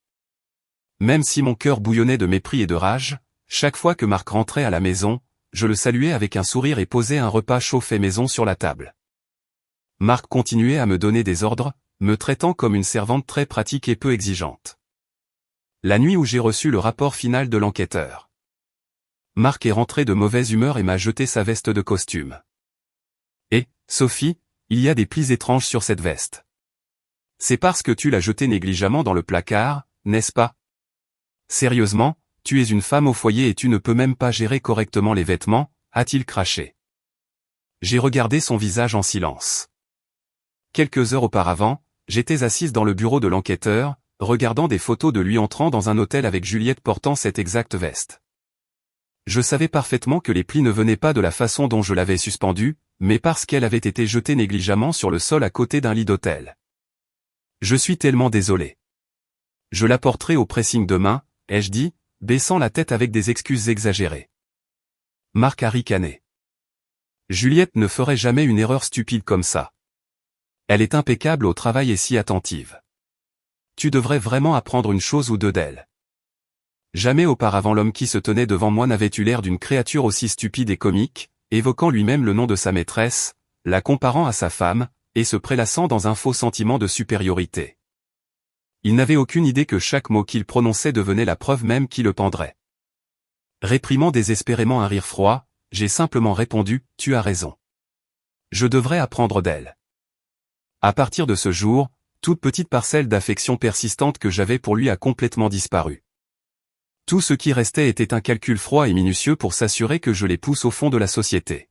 Même si mon cœur bouillonnait de mépris et de rage, chaque fois que Marc rentrait à la maison, je le saluais avec un sourire et posais un repas chaud fait maison sur la table. Marc continuait à me donner des ordres, me traitant comme une servante très pratique et peu exigeante. La nuit où j'ai reçu le rapport final de l'enquêteur, Marc est rentré de mauvaise humeur et m'a jeté sa veste de costume. « Et, Sophie, il y a des plis étranges sur cette veste. C'est parce que tu l'as jetée négligemment dans le placard, n'est-ce pas? Sérieusement, tu es une femme au foyer et tu ne peux même pas gérer correctement les vêtements, a-t-il craché. J'ai regardé son visage en silence. Quelques heures auparavant, j'étais assise dans le bureau de l'enquêteur, regardant des photos de lui entrant dans un hôtel avec Juliette portant cette exacte veste. Je savais parfaitement que les plis ne venaient pas de la façon dont je l'avais suspendue, mais parce qu'elle avait été jetée négligemment sur le sol à côté d'un lit d'hôtel. Je suis tellement désolé. Je la porterai au pressing demain, ai-je dit, baissant la tête avec des excuses exagérées. Marc a ricané. Juliette ne ferait jamais une erreur stupide comme ça. Elle est impeccable au travail et si attentive. Tu devrais vraiment apprendre une chose ou deux d'elle. Jamais auparavant l'homme qui se tenait devant moi n'avait eu l'air d'une créature aussi stupide et comique, évoquant lui-même le nom de sa maîtresse, la comparant à sa femme, et se prélassant dans un faux sentiment de supériorité. Il n'avait aucune idée que chaque mot qu'il prononçait devenait la preuve même qui le pendrait. Réprimant désespérément un rire froid, j'ai simplement répondu, tu as raison. Je devrais apprendre d'elle. À partir de ce jour, toute petite parcelle d'affection persistante que j'avais pour lui a complètement disparu. Tout ce qui restait était un calcul froid et minutieux pour s'assurer que je les pousse au fond de la société.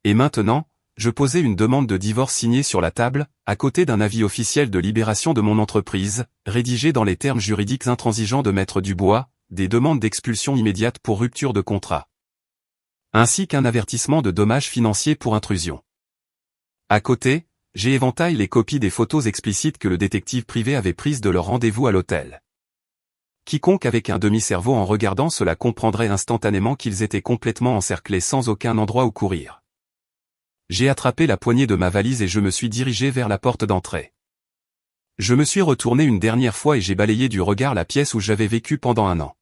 Et maintenant, je posais une demande de divorce signée sur la table, à côté d'un avis officiel de libération de mon entreprise, rédigé dans les termes juridiques intransigeants de Maître Dubois, des demandes d'expulsion immédiate pour rupture de contrat, ainsi qu'un avertissement de dommages financiers pour intrusion. À côté, j'ai éventaillé les copies des photos explicites que le détective privé avait prises de leur rendez-vous à l'hôtel. Quiconque avec un demi-cerveau en regardant cela comprendrait instantanément qu'ils étaient complètement encerclés sans aucun endroit où courir. J'ai attrapé la poignée de ma valise et je me suis dirigé vers la porte d'entrée. Je me suis retourné une dernière fois et j'ai balayé du regard la pièce où j'avais vécu pendant 1 an.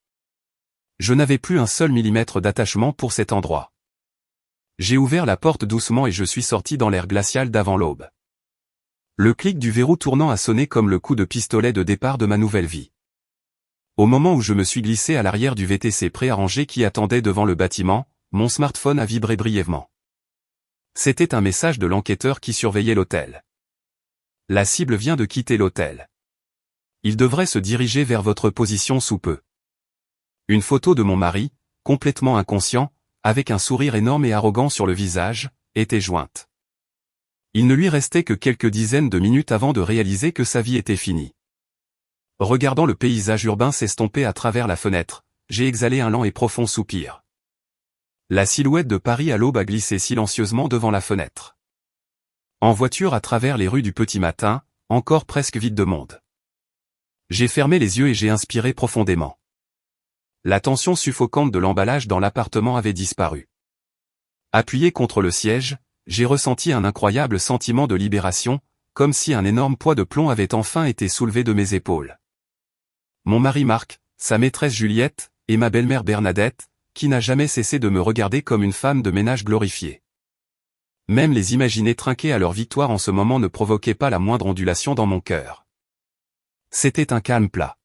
Je n'avais plus un seul millimètre d'attachement pour cet endroit. J'ai ouvert la porte doucement et je suis sorti dans l'air glacial d'avant l'aube. Le clic du verrou tournant a sonné comme le coup de pistolet de départ de ma nouvelle vie. Au moment où je me suis glissé à l'arrière du VTC préarrangé qui attendait devant le bâtiment, mon smartphone a vibré brièvement. C'était un message de l'enquêteur qui surveillait l'hôtel. La cible vient de quitter l'hôtel. Il devrait se diriger vers votre position sous peu. Une photo de mon mari, complètement inconscient, avec un sourire énorme et arrogant sur le visage, était jointe. Il ne lui restait que quelques dizaines de minutes avant de réaliser que sa vie était finie. Regardant le paysage urbain s'estomper à travers la fenêtre, j'ai exhalé un lent et profond soupir. La silhouette de Paris à l'aube a glissé silencieusement devant la fenêtre. En voiture à travers les rues du petit matin, encore presque vides de monde. J'ai fermé les yeux et j'ai inspiré profondément. La tension suffocante de l'emballage dans l'appartement avait disparu. Appuyé contre le siège, j'ai ressenti un incroyable sentiment de libération, comme si un énorme poids de plomb avait enfin été soulevé de mes épaules. Mon mari Marc, sa maîtresse Juliette, et ma belle-mère Bernadette, qui n'a jamais cessé de me regarder comme une femme de ménage glorifiée. Même les imaginer trinquer à leur victoire en ce moment ne provoquait pas la moindre ondulation dans mon cœur. C'était un calme plat.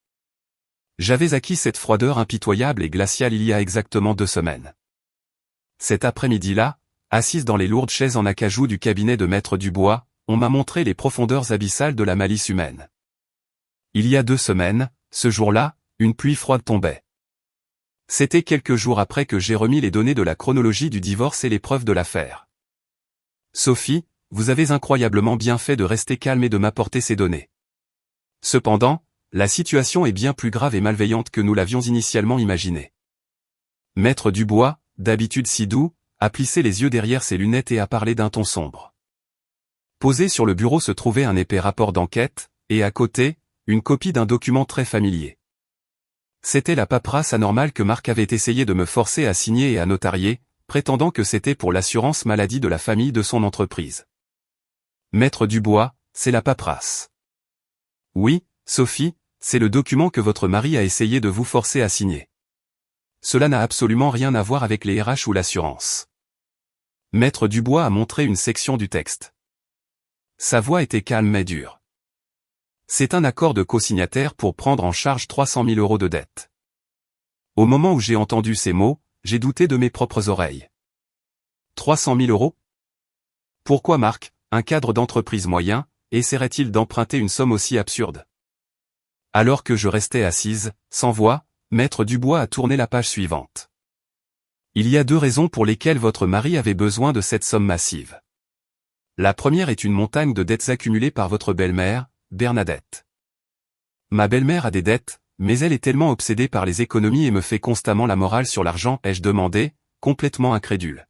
J'avais acquis cette froideur impitoyable et glaciale il y a exactement 2 semaines. Cet après-midi-là, assise dans les lourdes chaises en acajou du cabinet de Maître Dubois, on m'a montré les profondeurs abyssales de la malice humaine. Il y a 2 semaines, ce jour-là, une pluie froide tombait. C'était quelques jours après que j'ai remis les données de la chronologie du divorce et les preuves de l'affaire. Sophie, vous avez incroyablement bien fait de rester calme et de m'apporter ces données. Cependant, la situation est bien plus grave et malveillante que nous l'avions initialement imaginé. Maître Dubois, d'habitude si doux, a plissé les yeux derrière ses lunettes et a parlé d'un ton sombre. Posé sur le bureau se trouvait un épais rapport d'enquête, et à côté, une copie d'un document très familier. C'était la paperasse anormale que Marc avait essayé de me forcer à signer et à notarier, prétendant que c'était pour l'assurance maladie de la famille de son entreprise. Maître Dubois, c'est la paperasse. Oui, Sophie, c'est le document que votre mari a essayé de vous forcer à signer. Cela n'a absolument rien à voir avec les RH ou l'assurance. Maître Dubois a montré une section du texte. Sa voix était calme mais dure. C'est un accord de co-signataire pour prendre en charge 300 000 € de dette. Au moment où j'ai entendu ces mots, j'ai douté de mes propres oreilles. 300 000 €? Pourquoi Marc, un cadre d'entreprise moyen, essaierait-il d'emprunter une somme aussi absurde? Alors que je restais assise, sans voix, Maître Dubois a tourné la page suivante. Il y a 2 raisons pour lesquelles votre mari avait besoin de cette somme massive. La première est une montagne de dettes accumulées par votre belle-mère, Bernadette. Ma belle-mère a des dettes, mais elle est tellement obsédée par les économies et me fait constamment la morale sur l'argent, ai-je demandé, complètement incrédule.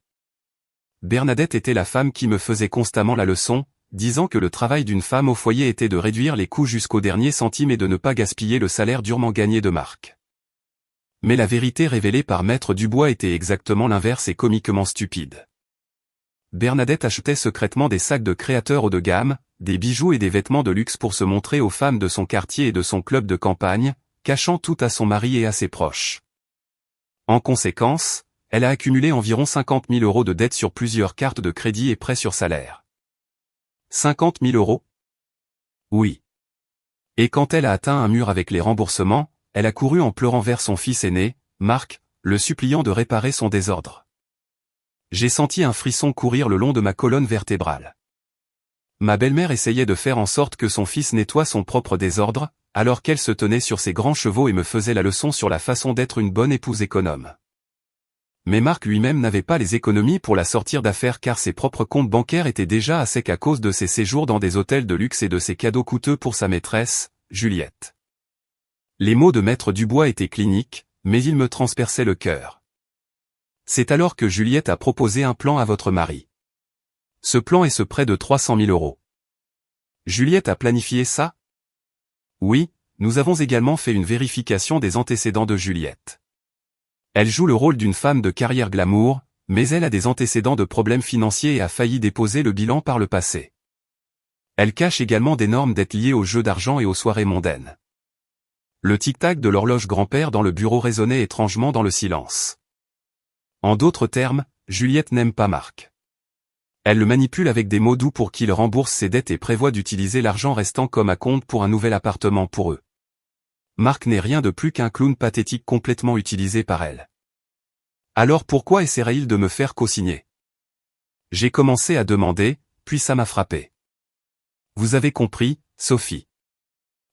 Bernadette était la femme qui me faisait constamment la leçon, disant que le travail d'une femme au foyer était de réduire les coûts jusqu'au dernier centime et de ne pas gaspiller le salaire durement gagné de Marc. Mais la vérité révélée par Maître Dubois était exactement l'inverse et comiquement stupide. Bernadette achetait secrètement des sacs de créateurs haut de gamme, des bijoux et des vêtements de luxe pour se montrer aux femmes de son quartier et de son club de campagne, cachant tout à son mari et à ses proches. En conséquence, elle a accumulé environ 50 000 € de dettes sur plusieurs cartes de crédit et prêts sur salaire. 50 000 €? Oui. Et quand elle a atteint un mur avec les remboursements, elle a couru en pleurant vers son fils aîné, Marc, le suppliant de réparer son désordre. J'ai senti un frisson courir le long de ma colonne vertébrale. Ma belle-mère essayait de faire en sorte que son fils nettoie son propre désordre, alors qu'elle se tenait sur ses grands chevaux et me faisait la leçon sur la façon d'être une bonne épouse économe. Mais Marc lui-même n'avait pas les économies pour la sortir d'affaire car ses propres comptes bancaires étaient déjà à sec à cause de ses séjours dans des hôtels de luxe et de ses cadeaux coûteux pour sa maîtresse, Juliette. Les mots de Maître Dubois étaient cliniques, mais ils me transperçaient le cœur. C'est alors que Juliette a proposé un plan à votre mari. Ce plan est ce prêt de 300 000 €. Juliette a planifié ça? Oui, nous avons également fait une vérification des antécédents de Juliette. Elle joue le rôle d'une femme de carrière glamour, mais elle a des antécédents de problèmes financiers et a failli déposer le bilan par le passé. Elle cache également d'énormes dettes liées aux jeux d'argent et aux soirées mondaines. Le tic-tac de l'horloge grand-père dans le bureau résonnait étrangement dans le silence. En d'autres termes, Juliette n'aime pas Marc. Elle le manipule avec des mots doux pour qu'il rembourse ses dettes et prévoit d'utiliser l'argent restant comme acompte pour un nouvel appartement pour eux. Marc n'est rien de plus qu'un clown pathétique complètement utilisé par elle. Alors pourquoi essaierait-il de me faire co-signer? J'ai commencé à demander, puis ça m'a frappé. Vous avez compris, Sophie.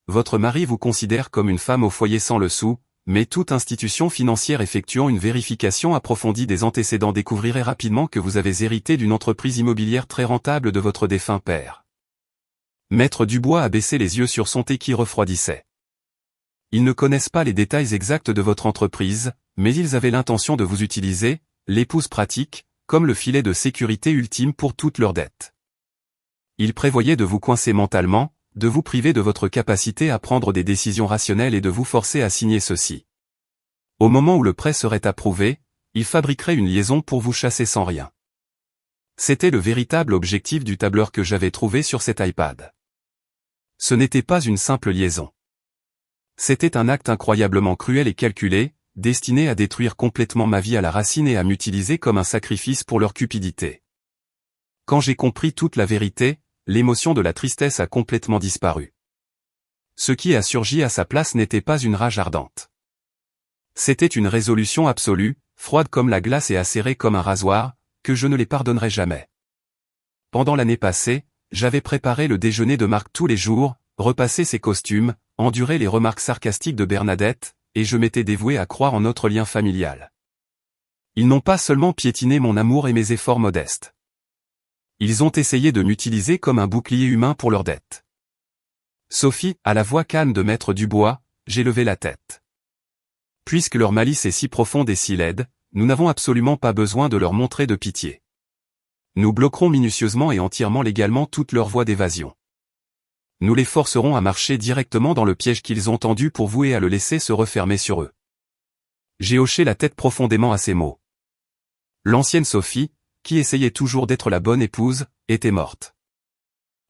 Votre mari vous considère comme une femme au foyer sans le sou, mais toute institution financière effectuant une vérification approfondie des antécédents découvrirait rapidement que vous avez hérité d'une entreprise immobilière très rentable de votre défunt père. Maître Dubois a baissé les yeux sur son thé qui refroidissait. Ils ne connaissent pas les détails exacts de votre entreprise, mais ils avaient l'intention de vous utiliser, l'épouse pratique, comme le filet de sécurité ultime pour toutes leurs dettes. Ils prévoyaient de vous coincer mentalement, de vous priver de votre capacité à prendre des décisions rationnelles et de vous forcer à signer ceci. Au moment où le prêt serait approuvé, ils fabriqueraient une liaison pour vous chasser sans rien. C'était le véritable objectif du tableur que j'avais trouvé sur cet iPad. Ce n'était pas une simple liaison. C'était un acte incroyablement cruel et calculé, destiné à détruire complètement ma vie à la racine et à m'utiliser comme un sacrifice pour leur cupidité. Quand j'ai compris toute la vérité, l'émotion de la tristesse a complètement disparu. Ce qui a surgi à sa place n'était pas une rage ardente. C'était une résolution absolue, froide comme la glace et acérée comme un rasoir, que je ne les pardonnerai jamais. Pendant l'année passée, j'avais préparé le déjeuner de Marc tous les jours, repassé ses costumes, enduré les remarques sarcastiques de Bernadette, et je m'étais dévoué à croire en notre lien familial. Ils n'ont pas seulement piétiné mon amour et mes efforts modestes. Ils ont essayé de m'utiliser comme un bouclier humain pour leurs dettes. Sophie, à la voix calme de Maître Dubois, j'ai levé la tête. Puisque leur malice est si profonde et si laide, nous n'avons absolument pas besoin de leur montrer de pitié. Nous bloquerons minutieusement et entièrement légalement toutes leurs voies d'évasion. Nous les forcerons à marcher directement dans le piège qu'ils ont tendu pour vous et à le laisser se refermer sur eux. J'ai hoché la tête profondément à ces mots. L'ancienne Sophie, qui essayait toujours d'être la bonne épouse, était morte.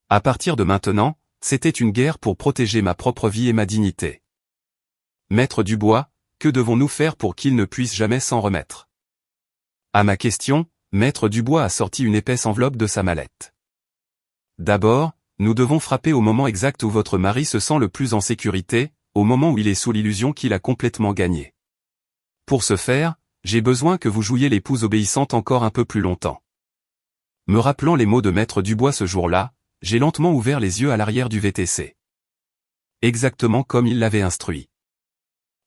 À partir de maintenant, c'était une guerre pour protéger ma propre vie et ma dignité. Maître Dubois, que devons-nous faire pour qu'il ne puisse jamais s'en remettre? À ma question, Maître Dubois a sorti une épaisse enveloppe de sa mallette. D'abord, nous devons frapper au moment exact où votre mari se sent le plus en sécurité, au moment où il est sous l'illusion qu'il a complètement gagné. Pour ce faire, j'ai besoin que vous jouiez l'épouse obéissante encore un peu plus longtemps. Me rappelant les mots de Maître Dubois ce jour-là, j'ai lentement ouvert les yeux à l'arrière du VTC. Exactement comme il l'avait instruit.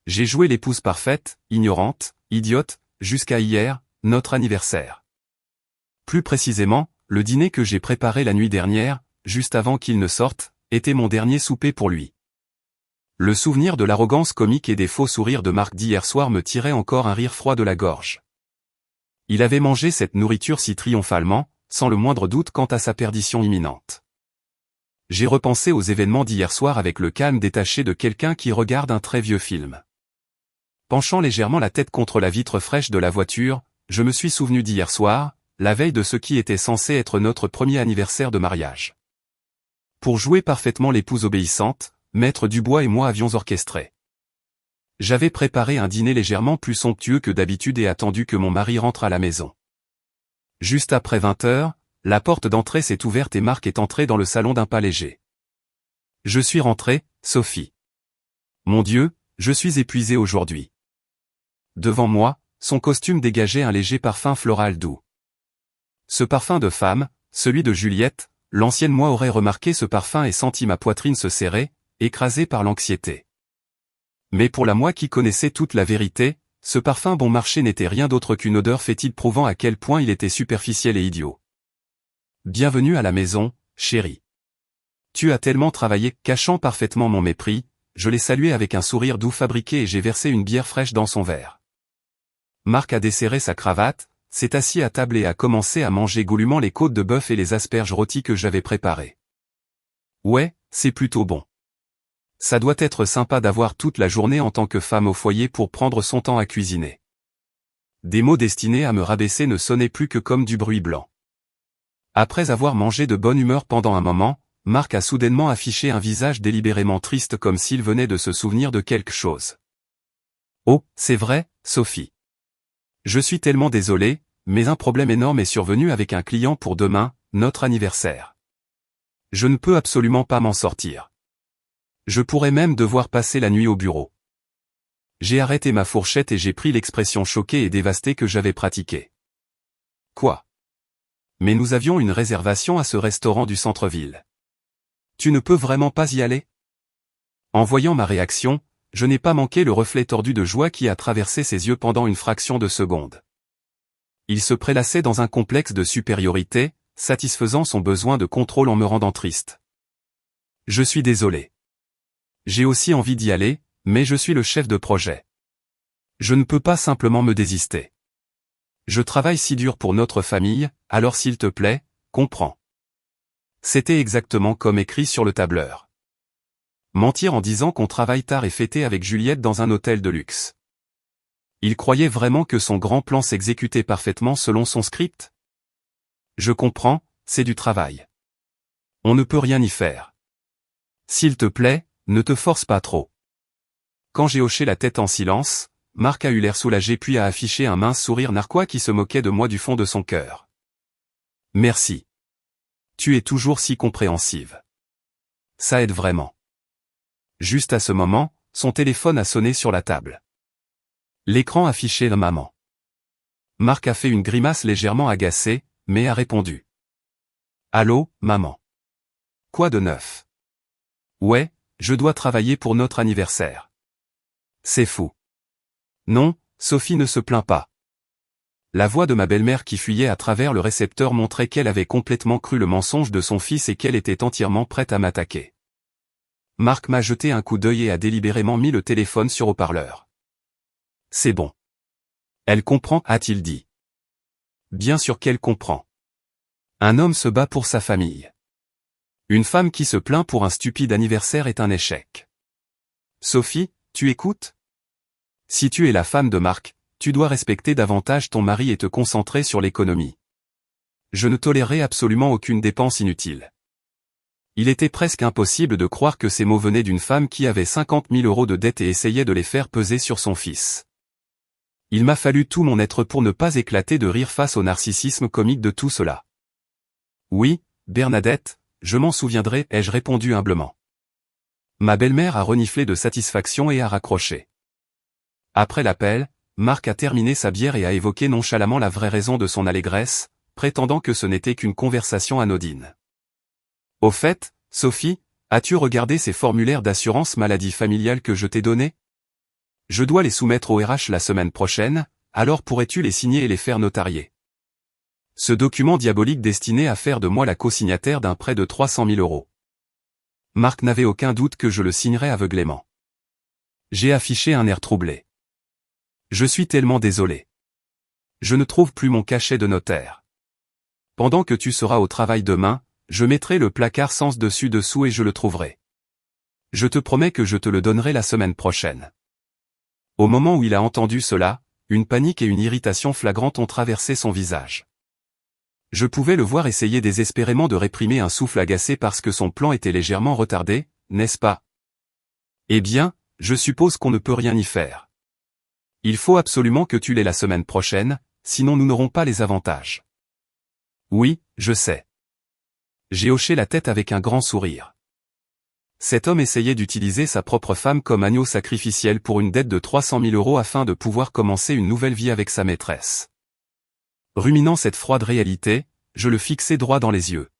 J'ai joué l'épouse parfaite, ignorante, idiote, jusqu'à hier, notre anniversaire. Plus précisément, le dîner que j'ai préparé la nuit dernière, juste avant qu'il ne sorte, était mon dernier souper pour lui. Le souvenir de l'arrogance comique et des faux sourires de Marc d'hier soir me tirait encore un rire froid de la gorge. Il avait mangé cette nourriture si triomphalement, sans le moindre doute quant à sa perdition imminente. J'ai repensé aux événements d'hier soir avec le calme détaché de quelqu'un qui regarde un très vieux film. Penchant légèrement la tête contre la vitre fraîche de la voiture, je me suis souvenu d'hier soir, la veille de ce qui était censé être notre premier anniversaire de mariage. Pour jouer parfaitement l'épouse obéissante, Maître Dubois et moi avions orchestré. J'avais préparé un dîner légèrement plus somptueux que d'habitude et attendu que mon mari rentre à la maison. Juste après 20 heures, la porte d'entrée s'est ouverte et Marc est entré dans le salon d'un pas léger. Je suis rentré, Sophie. Mon Dieu, je suis épuisé aujourd'hui. Devant moi, son costume dégageait un léger parfum floral doux. Ce parfum de femme, celui de Juliette, l'ancienne moi aurait remarqué ce parfum et senti ma poitrine se serrer, écrasée par l'anxiété. Mais pour la moi qui connaissait toute la vérité, ce parfum bon marché n'était rien d'autre qu'une odeur fétide prouvant à quel point il était superficiel et idiot. Bienvenue à la maison, chérie. Tu as tellement travaillé, cachant parfaitement mon mépris, je l'ai salué avec un sourire doux fabriqué et j'ai versé une bière fraîche dans son verre. Marc a desserré sa cravate, s'est assis à table et a commencé à manger goulûment les côtes de bœuf et les asperges rôties que j'avais préparées. Ouais, c'est plutôt bon. Ça doit être sympa d'avoir toute la journée en tant que femme au foyer pour prendre son temps à cuisiner. Des mots destinés à me rabaisser ne sonnaient plus que comme du bruit blanc. Après avoir mangé de bonne humeur pendant un moment, Marc a soudainement affiché un visage délibérément triste comme s'il venait de se souvenir de quelque chose. Oh, c'est vrai, Sophie. Je suis tellement désolé, mais un problème énorme est survenu avec un client pour demain, notre anniversaire. Je ne peux absolument pas m'en sortir. Je pourrais même devoir passer la nuit au bureau. J'ai arrêté ma fourchette et j'ai pris l'expression choquée et dévastée que j'avais pratiquée. Quoi? Mais nous avions une réservation à ce restaurant du centre-ville. Tu ne peux vraiment pas y aller? En voyant ma réaction, je n'ai pas manqué le reflet tordu de joie qui a traversé ses yeux pendant une fraction de seconde. Il se prélassait dans un complexe de supériorité, satisfaisant son besoin de contrôle en me rendant triste. Je suis désolé. J'ai aussi envie d'y aller, mais je suis le chef de projet. Je ne peux pas simplement me désister. Je travaille si dur pour notre famille, alors s'il te plaît, comprends. C'était exactement comme écrit sur le tableur. Mentir en disant qu'on travaille tard et fêter avec Juliette dans un hôtel de luxe. Il croyait vraiment que son grand plan s'exécutait parfaitement selon son script? Je comprends, c'est du travail. On ne peut rien y faire. S'il te plaît, ne te force pas trop. Quand j'ai hoché la tête en silence, Marc a eu l'air soulagé puis a affiché un mince sourire narquois qui se moquait de moi du fond de son cœur. Merci. Tu es toujours si compréhensive. Ça aide vraiment. Juste à ce moment, son téléphone a sonné sur la table. L'écran affichait maman. Marc a fait une grimace légèrement agacée, mais a répondu. Allô, maman. Quoi de neuf? Ouais, je dois travailler pour notre anniversaire. C'est fou. Non, Sophie ne se plaint pas. La voix de ma belle-mère qui fuyait à travers le récepteur montrait qu'elle avait complètement cru le mensonge de son fils et qu'elle était entièrement prête à m'attaquer. Marc m'a jeté un coup d'œil et a délibérément mis le téléphone sur haut-parleur. C'est bon. Elle comprend, a-t-il dit. Bien sûr qu'elle comprend. Un homme se bat pour sa famille. Une femme qui se plaint pour un stupide anniversaire est un échec. Sophie, tu écoutes? Si tu es la femme de Marc, tu dois respecter davantage ton mari et te concentrer sur l'économie. Je ne tolérerai absolument aucune dépense inutile. Il était presque impossible de croire que ces mots venaient d'une femme qui avait 50 000 € de dettes et essayait de les faire peser sur son fils. Il m'a fallu tout mon être pour ne pas éclater de rire face au narcissisme comique de tout cela. Oui, Bernadette, je m'en souviendrai, ai-je répondu humblement. Ma belle-mère a reniflé de satisfaction et a raccroché. Après l'appel, Marc a terminé sa bière et a évoqué nonchalamment la vraie raison de son allégresse, prétendant que ce n'était qu'une conversation anodine. Au fait, Sophie, as-tu regardé ces formulaires d'assurance maladie familiale que je t'ai donnés? Je dois les soumettre au RH la semaine prochaine, alors pourrais-tu les signer et les faire notarier? Ce document diabolique destiné à faire de moi la co-signataire d'un prêt de 300 000 €. Marc n'avait aucun doute que je le signerais aveuglément. J'ai affiché un air troublé. Je suis tellement désolé. Je ne trouve plus mon cachet de notaire. Pendant que tu seras au travail demain, je mettrai le placard sens dessus-dessous et je le trouverai. Je te promets que je te le donnerai la semaine prochaine. Au moment où il a entendu cela, une panique et une irritation flagrantes ont traversé son visage. Je pouvais le voir essayer désespérément de réprimer un souffle agacé parce que son plan était légèrement retardé, n'est-ce pas? Eh bien, je suppose qu'on ne peut rien y faire. Il faut absolument que tu l'aies la semaine prochaine, sinon nous n'aurons pas les avantages. Oui, je sais. J'ai hoché la tête avec un grand sourire. Cet homme essayait d'utiliser sa propre femme comme agneau sacrificiel pour une dette de 300 000 € afin de pouvoir commencer une nouvelle vie avec sa maîtresse. Ruminant cette froide réalité, je le fixai droit dans les yeux.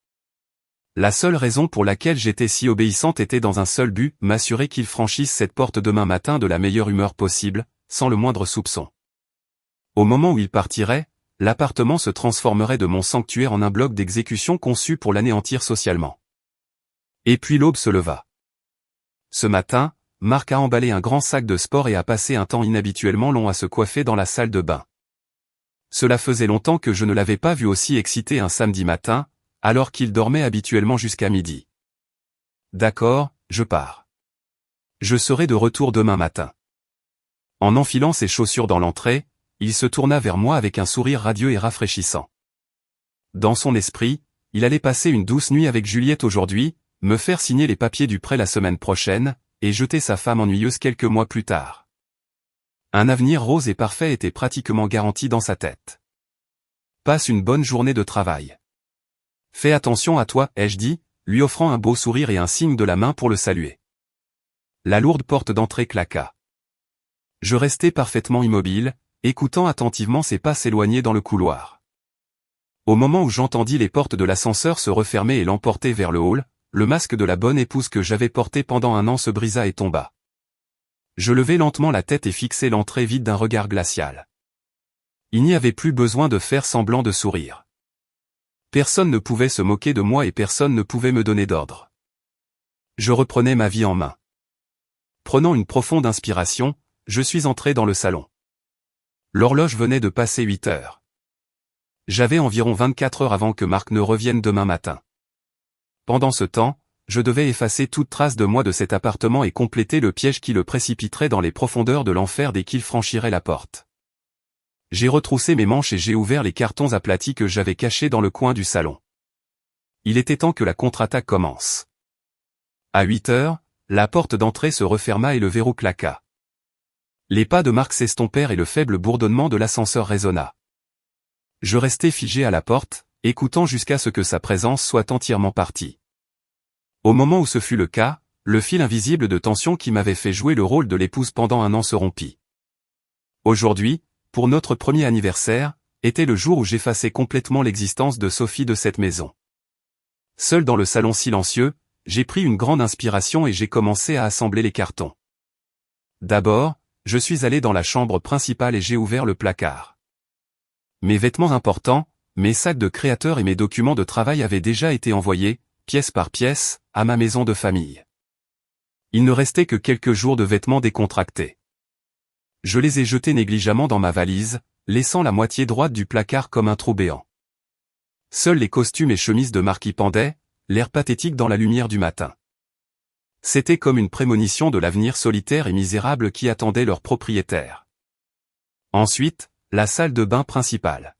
La seule raison pour laquelle j'étais si obéissante était dans un seul but, m'assurer qu'il franchisse cette porte demain matin de la meilleure humeur possible, sans le moindre soupçon. Au moment où il partirait, l'appartement se transformerait de mon sanctuaire en un bloc d'exécution conçu pour l'anéantir socialement. Et puis l'aube se leva. Ce matin, Marc a emballé un grand sac de sport et a passé un temps inhabituellement long à se coiffer dans la salle de bain. Cela faisait longtemps que je ne l'avais pas vu aussi excité un samedi matin, alors qu'il dormait habituellement jusqu'à midi. D'accord, je pars. Je serai de retour demain matin. En enfilant ses chaussures dans l'entrée, il se tourna vers moi avec un sourire radieux et rafraîchissant. Dans son esprit, il allait passer une douce nuit avec Juliette aujourd'hui, me faire signer les papiers du prêt la semaine prochaine, et jeter sa femme ennuyeuse quelques mois plus tard. Un avenir rose et parfait était pratiquement garanti dans sa tête. Passe une bonne journée de travail. Fais attention à toi, ai-je dit, lui offrant un beau sourire et un signe de la main pour le saluer. La lourde porte d'entrée claqua. Je restai parfaitement immobile, écoutant attentivement ses pas s'éloigner dans le couloir. Au moment où j'entendis les portes de l'ascenseur se refermer et l'emporter vers le hall, le masque de la bonne épouse que j'avais porté pendant un an se brisa et tomba. Je levai lentement la tête et fixai l'entrée vide d'un regard glacial. Il n'y avait plus besoin de faire semblant de sourire. Personne ne pouvait se moquer de moi et personne ne pouvait me donner d'ordre. Je reprenais ma vie en main. Prenant une profonde inspiration, je suis entré dans le salon. L'horloge venait de passer 8 heures. J'avais environ 24 heures avant que Marc ne revienne demain matin. Pendant ce temps, je devais effacer toute trace de moi de cet appartement et compléter le piège qui le précipiterait dans les profondeurs de l'enfer dès qu'il franchirait la porte. J'ai retroussé mes manches et j'ai ouvert les cartons aplatis que j'avais cachés dans le coin du salon. Il était temps que la contre-attaque commence. À 8 heures, la porte d'entrée se referma et le verrou claqua. Les pas de Marc s'estompèrent et le faible bourdonnement de l'ascenseur résonna. Je restai figé à la porte, écoutant jusqu'à ce que sa présence soit entièrement partie. Au moment où ce fut le cas, le fil invisible de tension qui m'avait fait jouer le rôle de l'épouse pendant un an se rompit. Aujourd'hui, pour notre premier anniversaire, était le jour où j'effaçais complètement l'existence de Sophie de cette maison. Seul dans le salon silencieux, j'ai pris une grande inspiration et j'ai commencé à assembler les cartons. D'abord, je suis allé dans la chambre principale et j'ai ouvert le placard. Mes vêtements importants, mes sacs de créateur et mes documents de travail avaient déjà été envoyés, pièce par pièce, à ma maison de famille. Il ne restait que quelques jours de vêtements décontractés. Je les ai jetés négligemment dans ma valise, laissant la moitié droite du placard comme un trou béant. Seuls les costumes et chemises de Marc y pendaient, l'air pathétique dans la lumière du matin. C'était comme une prémonition de l'avenir solitaire et misérable qui attendait leur propriétaire. Ensuite, la salle de bain principale.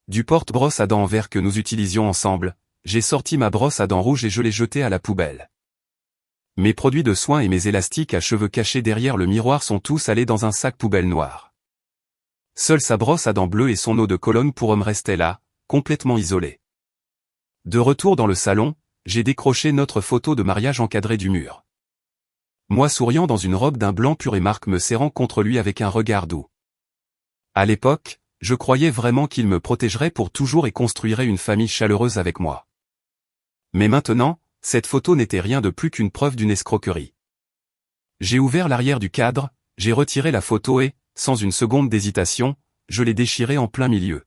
Du porte-brosse à dents en verre que nous utilisions ensemble, j'ai sorti ma brosse à dents rouge et je l'ai jetée à la poubelle. Mes produits de soins et mes élastiques à cheveux cachés derrière le miroir sont tous allés dans un sac poubelle noir. Seule sa brosse à dents bleue et son eau de Cologne pour homme restaient là, complètement isolés. De retour dans le salon, j'ai décroché notre photo de mariage encadrée du mur. Moi souriant dans une robe d'un blanc pur et Marc me serrant contre lui avec un regard doux. À l'époque, je croyais vraiment qu'il me protégerait pour toujours et construirait une famille chaleureuse avec moi. Mais maintenant, cette photo n'était rien de plus qu'une preuve d'une escroquerie. J'ai ouvert l'arrière du cadre, j'ai retiré la photo et, sans une seconde d'hésitation, je l'ai déchirée en plein milieu.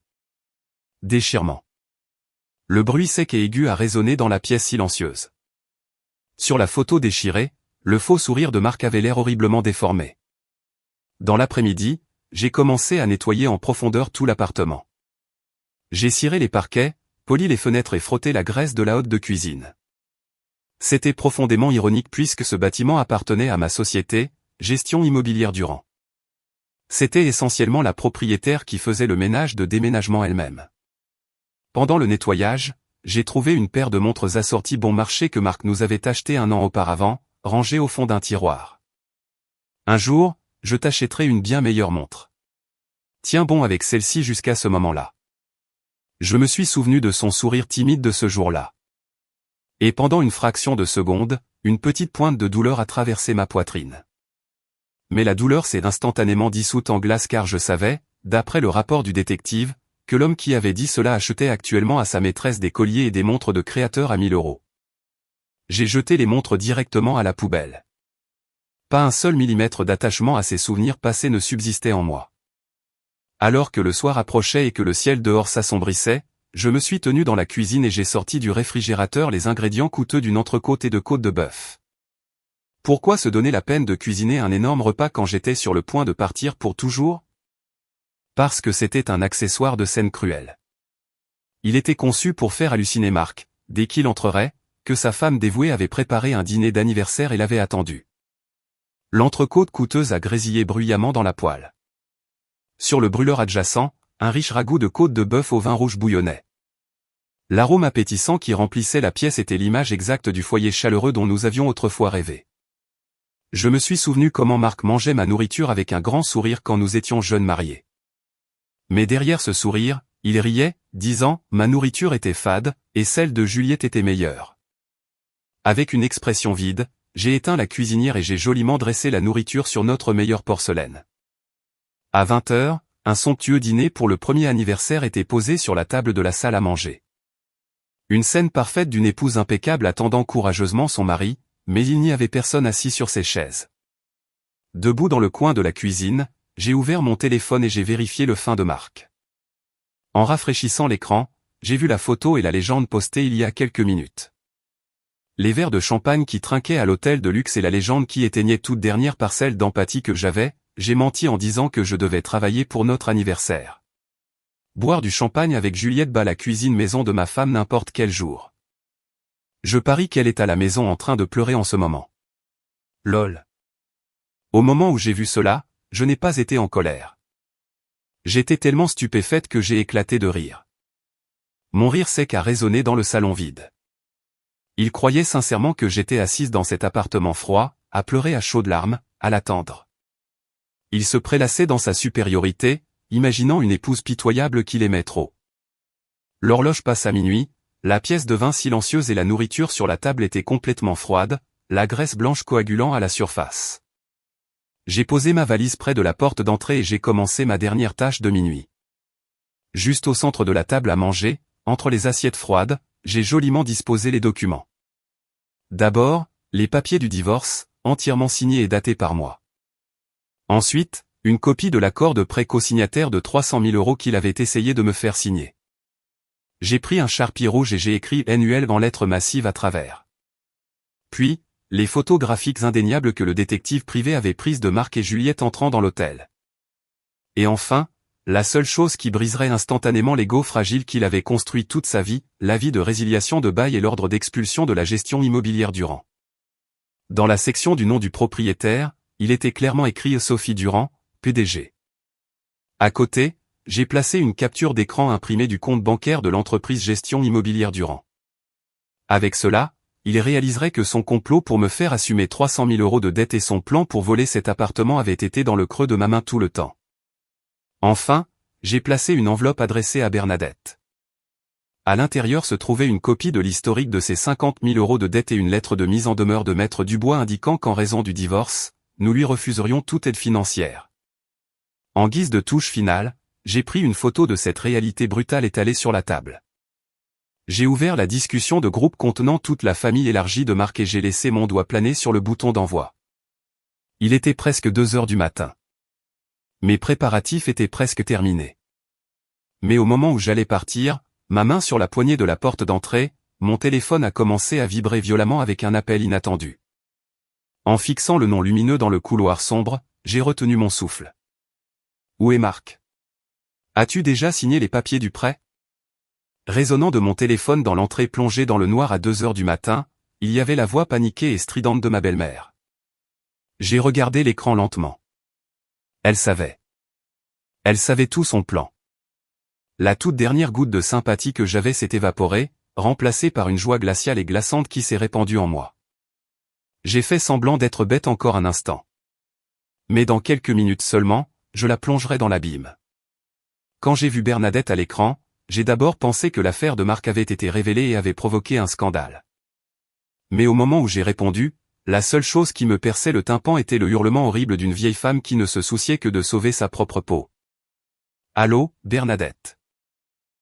Déchirement. Le bruit sec et aigu a résonné dans la pièce silencieuse. Sur la photo déchirée, le faux sourire de Marc avait l'air horriblement déformé. Dans l'après-midi, j'ai commencé à nettoyer en profondeur tout l'appartement. J'ai ciré les parquets, poli les fenêtres et frotté la graisse de la hotte de cuisine. C'était profondément ironique puisque ce bâtiment appartenait à ma société, Gestion Immobilière Durand. C'était essentiellement la propriétaire qui faisait le ménage de déménagement elle-même. Pendant le nettoyage, j'ai trouvé une paire de montres assorties bon marché que Marc nous avait achetées un an auparavant, rangées au fond d'un tiroir. Un jour, je t'achèterai une bien meilleure montre. Tiens bon avec celle-ci jusqu'à ce moment-là. Je me suis souvenu de son sourire timide de ce jour-là. Et pendant une fraction de seconde, une petite pointe de douleur a traversé ma poitrine. Mais la douleur s'est instantanément dissoute en glace car je savais, d'après le rapport du détective, que l'homme qui avait dit cela achetait actuellement à sa maîtresse des colliers et des montres de créateur à 1000 €. J'ai jeté les montres directement à la poubelle. Pas un seul millimètre d'attachement à ces souvenirs passés ne subsistait en moi. Alors que le soir approchait et que le ciel dehors s'assombrissait, je me suis tenu dans la cuisine et j'ai sorti du réfrigérateur les ingrédients coûteux d'une entrecôte et de côte de bœuf. Pourquoi se donner la peine de cuisiner un énorme repas quand j'étais sur le point de partir pour toujours? Parce que c'était un accessoire de scène cruelle. Il était conçu pour faire halluciner Marc, dès qu'il entrerait, que sa femme dévouée avait préparé un dîner d'anniversaire et l'avait attendu. L'entrecôte coûteuse a grésillé bruyamment dans la poêle. Sur le brûleur adjacent, un riche ragoût de côte de bœuf au vin rouge bouillonnait. L'arôme appétissant qui remplissait la pièce était l'image exacte du foyer chaleureux dont nous avions autrefois rêvé. Je me suis souvenu comment Marc mangeait ma nourriture avec un grand sourire quand nous étions jeunes mariés. Mais derrière ce sourire, il riait, disant « Ma nourriture était fade, et celle de Juliette était meilleure ». Avec une expression vide, j'ai éteint la cuisinière et j'ai joliment dressé la nourriture sur notre meilleure porcelaine. À 20 h, un somptueux dîner pour le premier anniversaire était posé sur la table de la salle à manger. Une scène parfaite d'une épouse impeccable attendant courageusement son mari, mais il n'y avait personne assis sur ses chaises. Debout dans le coin de la cuisine, j'ai ouvert mon téléphone et j'ai vérifié le fin de Marc. En rafraîchissant l'écran, j'ai vu la photo et la légende postée il y a quelques minutes. Les verres de champagne qui trinquaient à l'hôtel de luxe et la légende qui éteignait toute dernière parcelle d'empathie que j'avais, j'ai menti en disant que je devais travailler pour notre anniversaire. Boire du champagne avec Juliette bat la cuisine maison de ma femme n'importe quel jour. Je parie qu'elle est à la maison en train de pleurer en ce moment. Lol. Au moment où j'ai vu cela, je n'ai pas été en colère. J'étais tellement stupéfaite que j'ai éclaté de rire. Mon rire sec a résonné dans le salon vide. Il croyait sincèrement que j'étais assise dans cet appartement froid, à pleurer à chaudes larmes, à l'attendre. Il se prélassait dans sa supériorité, imaginant une épouse pitoyable qu'il aimait trop. L'horloge passe à minuit, la pièce devint silencieuse et la nourriture sur la table était complètement froide, la graisse blanche coagulant à la surface. J'ai posé ma valise près de la porte d'entrée et j'ai commencé ma dernière tâche de minuit. Juste au centre de la table à manger, entre les assiettes froides, j'ai joliment disposé les documents. D'abord, les papiers du divorce, entièrement signés et datés par moi. Ensuite, une copie de l'accord de prêt co-signataire de 300 000 € qu'il avait essayé de me faire signer. J'ai pris un charpie rouge et j'ai écrit NUL en lettres massives à travers. Puis, les photos graphiques indéniables que le détective privé avait prises de Marc et Juliette entrant dans l'hôtel. Et enfin, la seule chose qui briserait instantanément l'ego fragile qu'il avait construit toute sa vie, l'avis de résiliation de bail et l'ordre d'expulsion de la gestion immobilière Durand. Dans la section du nom du propriétaire, il était clairement écrit Sophie Durand, PDG. À côté, j'ai placé une capture d'écran imprimée du compte bancaire de l'entreprise Gestion Immobilière Durand. Avec cela, il réaliserait que son complot pour me faire assumer 300 000 € de dette et son plan pour voler cet appartement avait été dans le creux de ma main tout le temps. Enfin, j'ai placé une enveloppe adressée à Bernadette. À l'intérieur se trouvait une copie de l'historique de ses 50 000 € de dette et une lettre de mise en demeure de Maître Dubois indiquant qu'en raison du divorce, nous lui refuserions toute aide financière. En guise de touche finale, j'ai pris une photo de cette réalité brutale étalée sur la table. J'ai ouvert la discussion de groupe contenant toute la famille élargie de Marc et j'ai laissé mon doigt planer sur le bouton d'envoi. Il était presque 2 heures du matin. Mes préparatifs étaient presque terminés. Mais au moment où j'allais partir, ma main sur la poignée de la porte d'entrée, mon téléphone a commencé à vibrer violemment avec un appel inattendu. En fixant le nom lumineux dans le couloir sombre, j'ai retenu mon souffle. Où est Marc? As-tu déjà signé les papiers du prêt? Résonnant de mon téléphone dans l'entrée plongée dans le noir à 2 heures du matin, il y avait la voix paniquée et stridente de ma belle-mère. J'ai regardé l'écran lentement. Elle savait. Elle savait tout son plan. La toute dernière goutte de sympathie que j'avais s'est évaporée, remplacée par une joie glaciale et glaçante qui s'est répandue en moi. J'ai fait semblant d'être bête encore un instant. Mais dans quelques minutes seulement, je la plongerai dans l'abîme. Quand j'ai vu Bernadette à l'écran, j'ai d'abord pensé que l'affaire de Marc avait été révélée et avait provoqué un scandale. Mais au moment où j'ai répondu, la seule chose qui me perçait le tympan était le hurlement horrible d'une vieille femme qui ne se souciait que de sauver sa propre peau. Allô, Bernadette.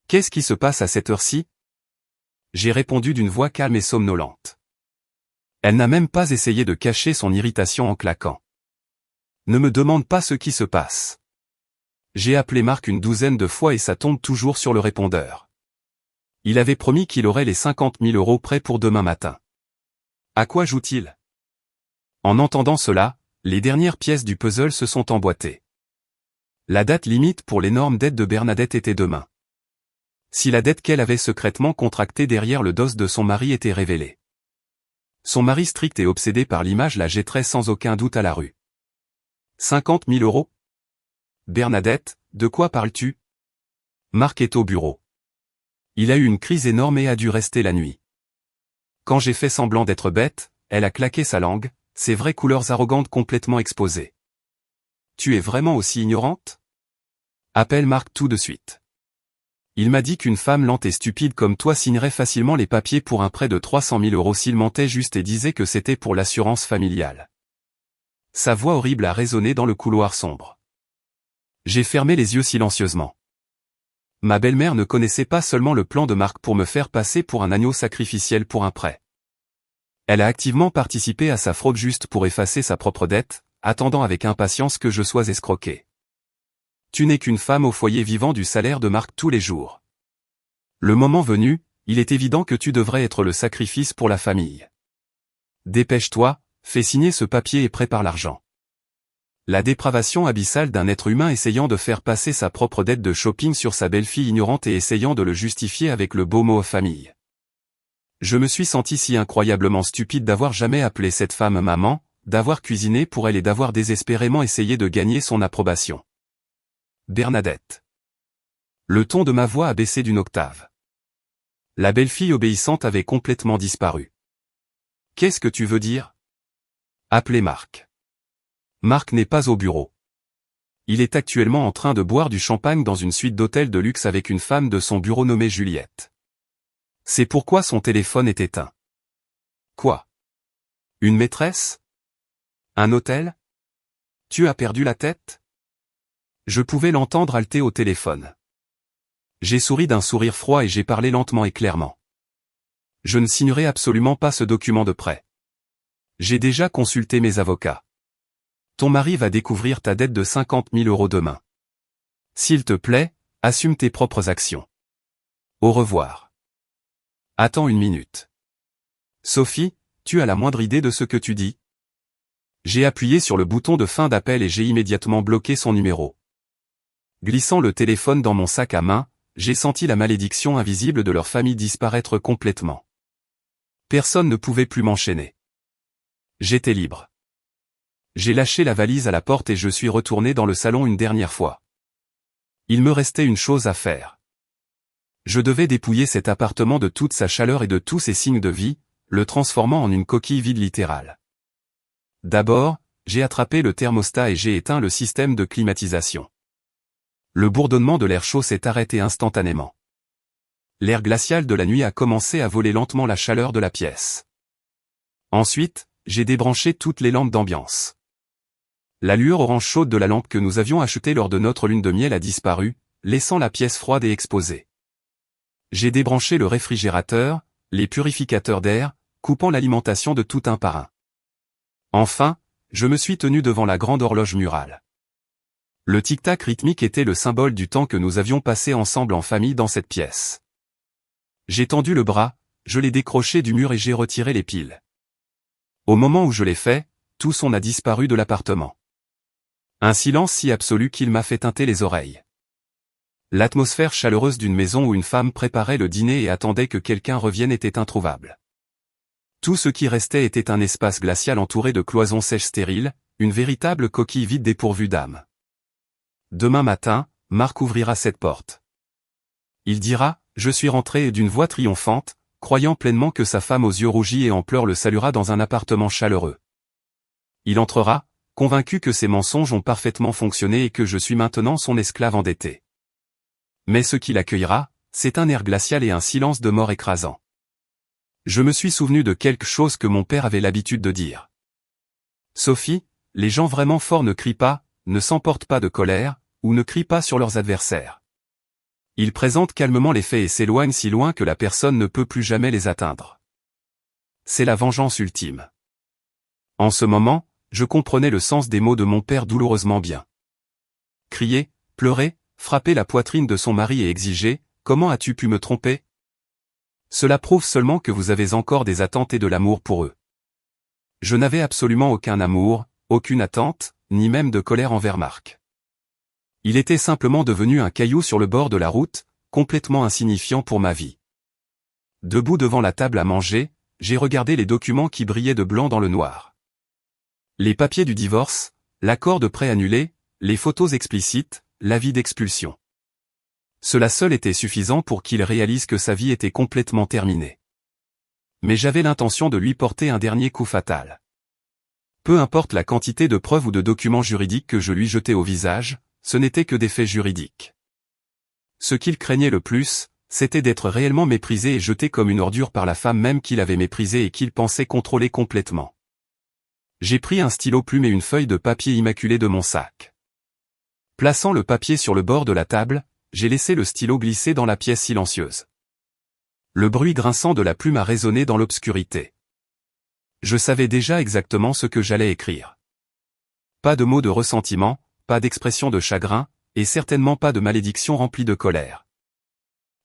Qu'est-ce qui se passe à cette heure-ci? J'ai répondu d'une voix calme et somnolente. Elle n'a même pas essayé de cacher son irritation en claquant. Ne me demande pas ce qui se passe. J'ai appelé Marc une douzaine de fois et ça tombe toujours sur le répondeur. Il avait promis qu'il aurait les 50 000 € prêts pour demain matin. À quoi joue-t-il? En entendant cela, les dernières pièces du puzzle se sont emboîtées. La date limite pour l'énorme dette de Bernadette était demain. Si la dette qu'elle avait secrètement contractée derrière le dos de son mari était révélée. Son mari strict et obsédé par l'image la jetterait sans aucun doute à la rue. 50 000 €? Bernadette, de quoi parles-tu? Marc est au bureau. Il a eu une crise énorme et a dû rester la nuit. Quand j'ai fait semblant d'être bête, elle a claqué sa langue, ses vraies couleurs arrogantes complètement exposées. Tu es vraiment aussi ignorante? Appelle Marc tout de suite. Il m'a dit qu'une femme lente et stupide comme toi signerait facilement les papiers pour un prêt de 300 000 € s'il mentait juste et disait que c'était pour l'assurance familiale. Sa voix horrible a résonné dans le couloir sombre. J'ai fermé les yeux silencieusement. Ma belle-mère ne connaissait pas seulement le plan de Marc pour me faire passer pour un agneau sacrificiel pour un prêt. Elle a activement participé à sa fraude juste pour effacer sa propre dette, attendant avec impatience que je sois escroqué. Tu n'es qu'une femme au foyer vivant du salaire de Marc tous les jours. Le moment venu, il est évident que tu devrais être le sacrifice pour la famille. Dépêche-toi, fais signer ce papier et prépare l'argent. La dépravation abyssale d'un être humain essayant de faire passer sa propre dette de shopping sur sa belle-fille ignorante et essayant de le justifier avec le beau mot famille. Je me suis senti si incroyablement stupide d'avoir jamais appelé cette femme maman, d'avoir cuisiné pour elle et d'avoir désespérément essayé de gagner son approbation. Bernadette. Le ton de ma voix a baissé d'une octave. La belle-fille obéissante avait complètement disparu. Qu'est-ce que tu veux dire? Appelez Marc. Marc n'est pas au bureau. Il est actuellement en train de boire du champagne dans une suite d'hôtels de luxe avec une femme de son bureau nommée Juliette. C'est pourquoi son téléphone est éteint. Quoi? Une maîtresse? Un hôtel? Tu as perdu la tête? Je pouvais l'entendre halter au téléphone. J'ai souri d'un sourire froid et j'ai parlé lentement et clairement. Je ne signerai absolument pas ce document de prêt. J'ai déjà consulté mes avocats. Ton mari va découvrir ta dette de 50 000 € demain. S'il te plaît, assume tes propres actions. Au revoir. Attends une minute. Sophie, tu as la moindre idée de ce que tu dis? J'ai appuyé sur le bouton de fin d'appel et j'ai immédiatement bloqué son numéro. Glissant le téléphone dans mon sac à main, j'ai senti la malédiction invisible de leur famille disparaître complètement. Personne ne pouvait plus m'enchaîner. J'étais libre. J'ai lâché la valise à la porte et je suis retourné dans le salon une dernière fois. Il me restait une chose à faire. Je devais dépouiller cet appartement de toute sa chaleur et de tous ses signes de vie, le transformant en une coquille vide littérale. D'abord, j'ai attrapé le thermostat et j'ai éteint le système de climatisation. Le bourdonnement de l'air chaud s'est arrêté instantanément. L'air glacial de la nuit a commencé à voler lentement la chaleur de la pièce. Ensuite, j'ai débranché toutes les lampes d'ambiance. La lueur orange chaude de la lampe que nous avions achetée lors de notre lune de miel a disparu, laissant la pièce froide et exposée. J'ai débranché le réfrigérateur, les purificateurs d'air, coupant l'alimentation de tout un par un. Enfin, je me suis tenu devant la grande horloge murale. Le tic-tac rythmique était le symbole du temps que nous avions passé ensemble en famille dans cette pièce. J'ai tendu le bras, je l'ai décroché du mur et j'ai retiré les piles. Au moment où je l'ai fait, tout son a disparu de l'appartement. Un silence si absolu qu'il m'a fait tinter les oreilles. L'atmosphère chaleureuse d'une maison où une femme préparait le dîner et attendait que quelqu'un revienne était introuvable. Tout ce qui restait était un espace glacial entouré de cloisons sèches stériles, une véritable coquille vide dépourvue d'âme. Demain matin, Marc ouvrira cette porte. Il dira « Je suis rentré » d'une voix triomphante, croyant pleinement que sa femme aux yeux rougis et en pleurs le saluera dans un appartement chaleureux. Il entrera, convaincu que ses mensonges ont parfaitement fonctionné et que je suis maintenant son esclave endetté. Mais ce qui l'accueillera, c'est un air glacial et un silence de mort écrasant. Je me suis souvenu de quelque chose que mon père avait l'habitude de dire. Sophie, les gens vraiment forts ne crient pas, ne s'emportent pas de colère, ou ne crient pas sur leurs adversaires. Ils présentent calmement les faits et s'éloignent si loin que la personne ne peut plus jamais les atteindre. C'est la vengeance ultime. En ce moment, je comprenais le sens des mots de mon père douloureusement bien. Crier, pleurer, frapper la poitrine de son mari et exiger « Comment as-tu pu me tromper ?» Cela prouve seulement que vous avez encore des attentes et de l'amour pour eux. Je n'avais absolument aucun amour, aucune attente, ni même de colère envers Marc. Il était simplement devenu un caillou sur le bord de la route, complètement insignifiant pour ma vie. Debout devant la table à manger, j'ai regardé les documents qui brillaient de blanc dans le noir. Les papiers du divorce, l'accord de prêt annulé, les photos explicites, l'avis d'expulsion. Cela seul était suffisant pour qu'il réalise que sa vie était complètement terminée. Mais j'avais l'intention de lui porter un dernier coup fatal. Peu importe la quantité de preuves ou de documents juridiques que je lui jetais au visage, ce n'était que des faits juridiques. Ce qu'il craignait le plus, c'était d'être réellement méprisé et jeté comme une ordure par la femme même qu'il avait méprisée et qu'il pensait contrôler complètement. J'ai pris un stylo plume et une feuille de papier immaculé de mon sac. Plaçant le papier sur le bord de la table, j'ai laissé le stylo glisser dans la pièce silencieuse. Le bruit grinçant de la plume a résonné dans l'obscurité. Je savais déjà exactement ce que j'allais écrire. Pas de mots de ressentiment, pas d'expression de chagrin, et certainement pas de malédiction remplie de colère.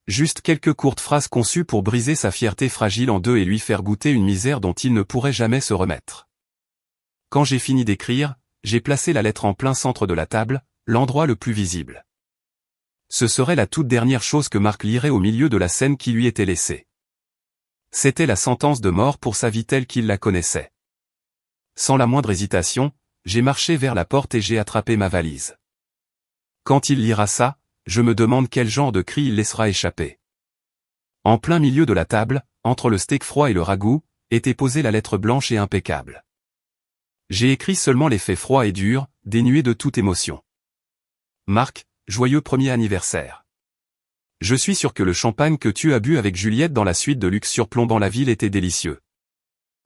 Juste quelques courtes phrases conçues pour briser sa fierté fragile en deux et lui faire goûter une misère dont il ne pourrait jamais se remettre. Quand j'ai fini d'écrire, j'ai placé la lettre en plein centre de la table, l'endroit le plus visible. Ce serait la toute dernière chose que Marc lirait au milieu de la scène qui lui était laissée. C'était la sentence de mort pour sa vie telle qu'il la connaissait. Sans la moindre hésitation, j'ai marché vers la porte et j'ai attrapé ma valise. Quand il lira ça, je me demande quel genre de cri il laissera échapper. En plein milieu de la table, entre le steak froid et le ragoût, était posée la lettre blanche et impeccable. J'ai écrit seulement les faits froids et durs, dénués de toute émotion. Marc, joyeux premier anniversaire. Je suis sûr que le champagne que tu as bu avec Juliette dans la suite de luxe surplombant la ville était délicieux.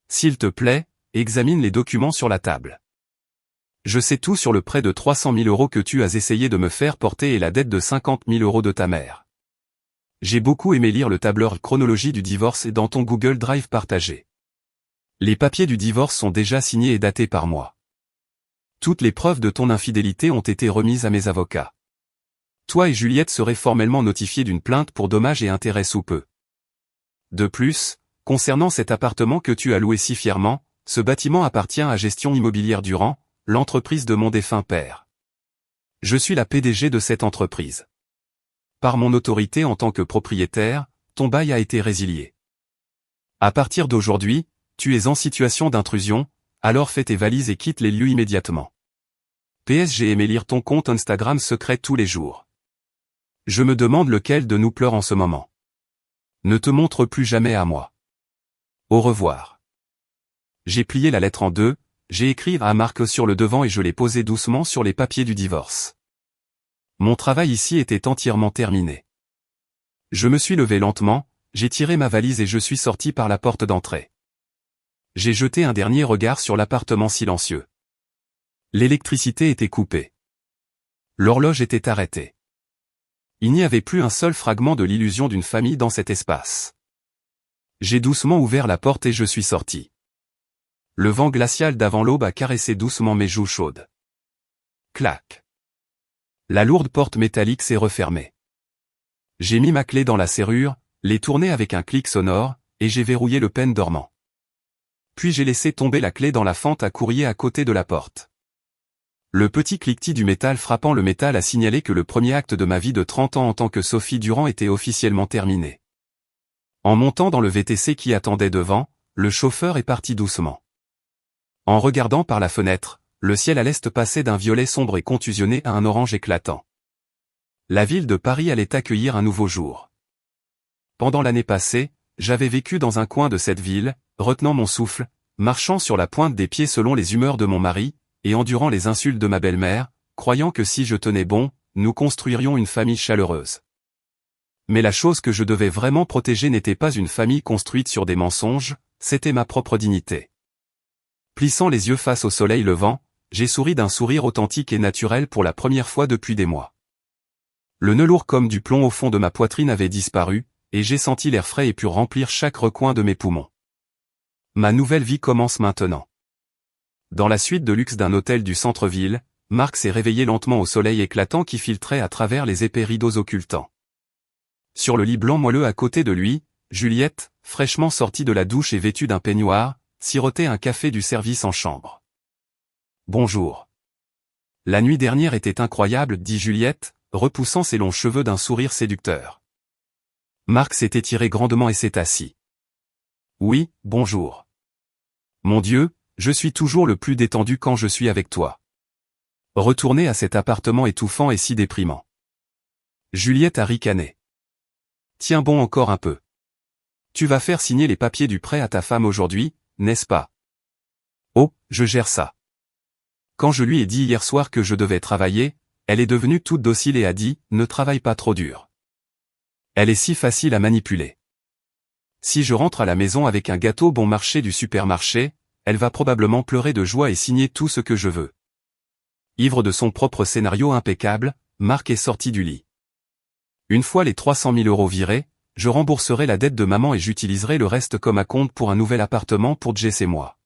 S'il te plaît, examine les documents sur la table. Je sais tout sur le prêt de 300 000 € que tu as essayé de me faire porter et la dette de 50 000 € de ta mère. J'ai beaucoup aimé lire le tableur chronologie du divorce dans ton Google Drive partagé. Les papiers du divorce sont déjà signés et datés par moi. Toutes les preuves de ton infidélité ont été remises à mes avocats. Toi et Juliette serez formellement notifiés d'une plainte pour dommages et intérêts sous peu. De plus, concernant cet appartement que tu as loué si fièrement, ce bâtiment appartient à Gestion Immobilière Durand, l'entreprise de mon défunt père. Je suis la PDG de cette entreprise. Par mon autorité en tant que propriétaire, ton bail a été résilié. À partir d'aujourd'hui, tu es en situation d'intrusion, alors fais tes valises et quitte les lieux immédiatement. PS, j'ai aimé lire ton compte Instagram secret tous les jours. Je me demande lequel de nous pleure en ce moment. Ne te montre plus jamais à moi. Au revoir. J'ai plié la lettre en deux, j'ai écrit à Marc sur le devant et je l'ai posé doucement sur les papiers du divorce. Mon travail ici était entièrement terminé. Je me suis levé lentement, j'ai tiré ma valise et je suis sorti par la porte d'entrée. J'ai jeté un dernier regard sur l'appartement silencieux. L'électricité était coupée. L'horloge était arrêtée. Il n'y avait plus un seul fragment de l'illusion d'une famille dans cet espace. J'ai doucement ouvert la porte et je suis sorti. Le vent glacial d'avant l'aube a caressé doucement mes joues chaudes. Clac. La lourde porte métallique s'est refermée. J'ai mis ma clé dans la serrure, l'ai tournée avec un clic sonore, et j'ai verrouillé le pêne dormant. Puis j'ai laissé tomber la clé dans la fente à courrier à côté de la porte. Le petit cliquetis du métal frappant le métal a signalé que le premier acte de ma vie de 30 ans en tant que Sophie Durand était officiellement terminé. En montant dans le VTC qui attendait devant, le chauffeur est parti doucement. En regardant par la fenêtre, le ciel à l'est passait d'un violet sombre et contusionné à un orange éclatant. La ville de Paris allait accueillir un nouveau jour. Pendant l'année passée, j'avais vécu dans un coin de cette ville, retenant mon souffle, marchant sur la pointe des pieds selon les humeurs de mon mari, et endurant les insultes de ma belle-mère, croyant que si je tenais bon, nous construirions une famille chaleureuse. Mais la chose que je devais vraiment protéger n'était pas une famille construite sur des mensonges, c'était ma propre dignité. Plissant les yeux face au soleil levant, j'ai souri d'un sourire authentique et naturel pour la première fois depuis des mois. Le nœud lourd comme du plomb au fond de ma poitrine avait disparu, et j'ai senti l'air frais et pur remplir chaque recoin de mes poumons. Ma nouvelle vie commence maintenant. Dans la suite de luxe d'un hôtel du centre-ville, Marc s'est réveillé lentement au soleil éclatant qui filtrait à travers les épais rideaux occultants. Sur le lit blanc moelleux à côté de lui, Juliette, fraîchement sortie de la douche et vêtue d'un peignoir, sirotait un café du service en chambre. « Bonjour. La nuit dernière était incroyable, dit Juliette, repoussant ses longs cheveux d'un sourire séducteur. Marc s'est étiré grandement et s'est assis. « Oui, bonjour. Mon Dieu, je suis toujours le plus détendu quand je suis avec toi. » Retourner à cet appartement étouffant et si déprimant. Juliette a ricané. « Tiens bon encore un peu. Tu vas faire signer les papiers du prêt à ta femme aujourd'hui, n'est-ce pas? » « Oh, je gère ça. » Quand je lui ai dit hier soir que je devais travailler, elle est devenue toute docile et a dit « Ne travaille pas trop dur. » Elle est si facile à manipuler. Si je rentre à la maison avec un gâteau bon marché du supermarché, elle va probablement pleurer de joie et signer tout ce que je veux. Ivre de son propre scénario impeccable, Marc est sorti du lit. Une fois les 300 000 € virés, je rembourserai la dette de maman et j'utiliserai le reste comme acompte pour un nouvel appartement pour Jess et moi.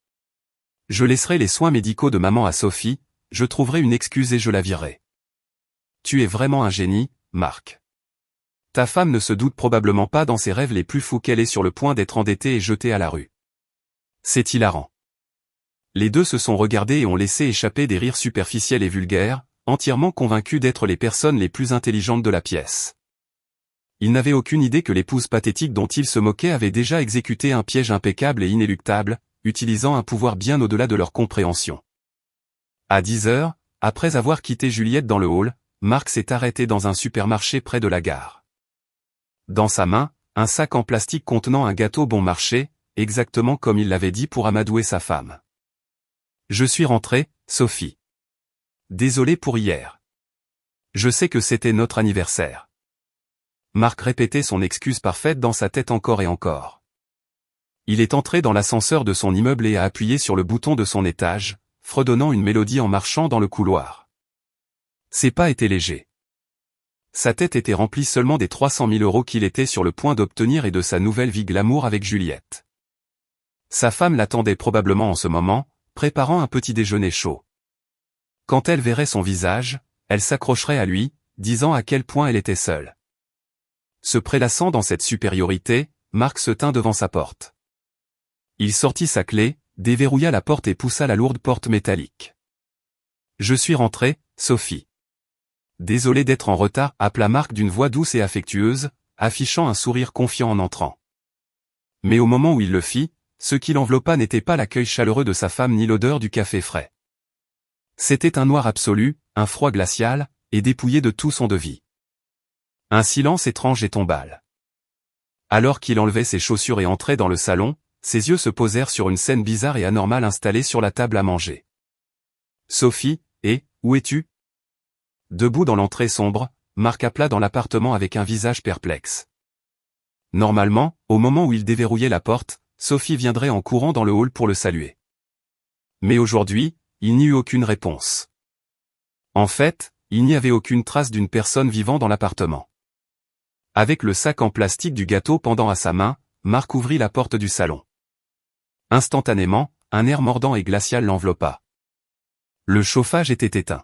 Je laisserai les soins médicaux de maman à Sophie, je trouverai une excuse et je la virerai. Tu es vraiment un génie, Marc. Ta femme ne se doute probablement pas dans ses rêves les plus fous qu'elle est sur le point d'être endettée et jetée à la rue. C'est hilarant. Les deux se sont regardés et ont laissé échapper des rires superficiels et vulgaires, entièrement convaincus d'être les personnes les plus intelligentes de la pièce. Ils n'avaient aucune idée que l'épouse pathétique dont ils se moquaient avait déjà exécuté un piège impeccable et inéluctable, utilisant un pouvoir bien au-delà de leur compréhension. À 10 heures, après avoir quitté Juliette dans le hall, Marc s'est arrêté dans un supermarché près de la gare. Dans sa main, un sac en plastique contenant un gâteau bon marché, exactement comme il l'avait dit pour amadouer sa femme. Je suis rentré, Sophie. Désolé pour hier. Je sais que c'était notre anniversaire. Marc répétait son excuse parfaite dans sa tête encore et encore. Il est entré dans l'ascenseur de son immeuble et a appuyé sur le bouton de son étage, fredonnant une mélodie en marchant dans le couloir. Ses pas étaient légers. Sa tête était remplie seulement des 300 000 € qu'il était sur le point d'obtenir et de sa nouvelle vie glamour avec Juliette. Sa femme l'attendait probablement en ce moment, préparant un petit déjeuner chaud. Quand elle verrait son visage, elle s'accrocherait à lui, disant à quel point elle était seule. Se prélassant dans cette supériorité, Marc se tint devant sa porte. Il sortit sa clé, déverrouilla la porte et poussa la lourde porte métallique. « Je suis rentré, Sophie. » Désolé d'être en retard, appela Marc d'une voix douce et affectueuse, affichant un sourire confiant en entrant. Mais au moment où il le fit, ce qui l'enveloppa n'était pas l'accueil chaleureux de sa femme ni l'odeur du café frais. C'était un noir absolu, un froid glacial, et dépouillé de tout son de vie. Un silence étrange et tombal. Alors qu'il enlevait ses chaussures et entrait dans le salon, ses yeux se posèrent sur une scène bizarre et anormale installée sur la table à manger. Sophie, où es-tu? Debout dans l'entrée sombre, Marc appela dans l'appartement avec un visage perplexe. Normalement, au moment où il déverrouillait la porte, Sophie viendrait en courant dans le hall pour le saluer. Mais aujourd'hui, il n'y eut aucune réponse. En fait, il n'y avait aucune trace d'une personne vivant dans l'appartement. Avec le sac en plastique du gâteau pendant à sa main, Marc ouvrit la porte du salon. Instantanément, un air mordant et glacial l'enveloppa. Le chauffage était éteint.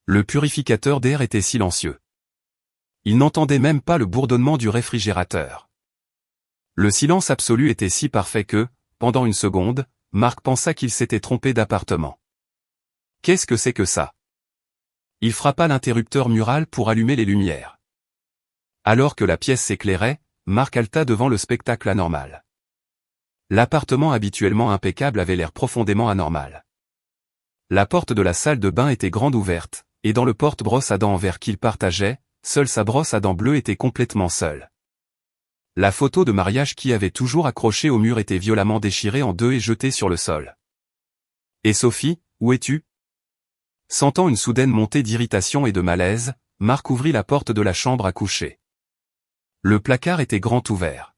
Le purificateur d'air était silencieux. Il n'entendait même pas le bourdonnement du réfrigérateur. Le silence absolu était si parfait que, pendant une seconde, Marc pensa qu'il s'était trompé d'appartement. Qu'est-ce que c'est que ça? Il frappa l'interrupteur mural pour allumer les lumières. Alors que la pièce s'éclairait, Marc halta devant le spectacle anormal. L'appartement habituellement impeccable avait l'air profondément anormal. La porte de la salle de bain était grande ouverte, et dans le porte-brosse à dents en verre qu'il partageait, seule sa brosse à dents bleue était complètement seule. La photo de mariage qui avait toujours accroché au mur était violemment déchirée en deux et jetée sur le sol. « Et Sophie, où es-tu » Sentant une soudaine montée d'irritation et de malaise, Marc ouvrit la porte de la chambre à coucher. Le placard était grand ouvert.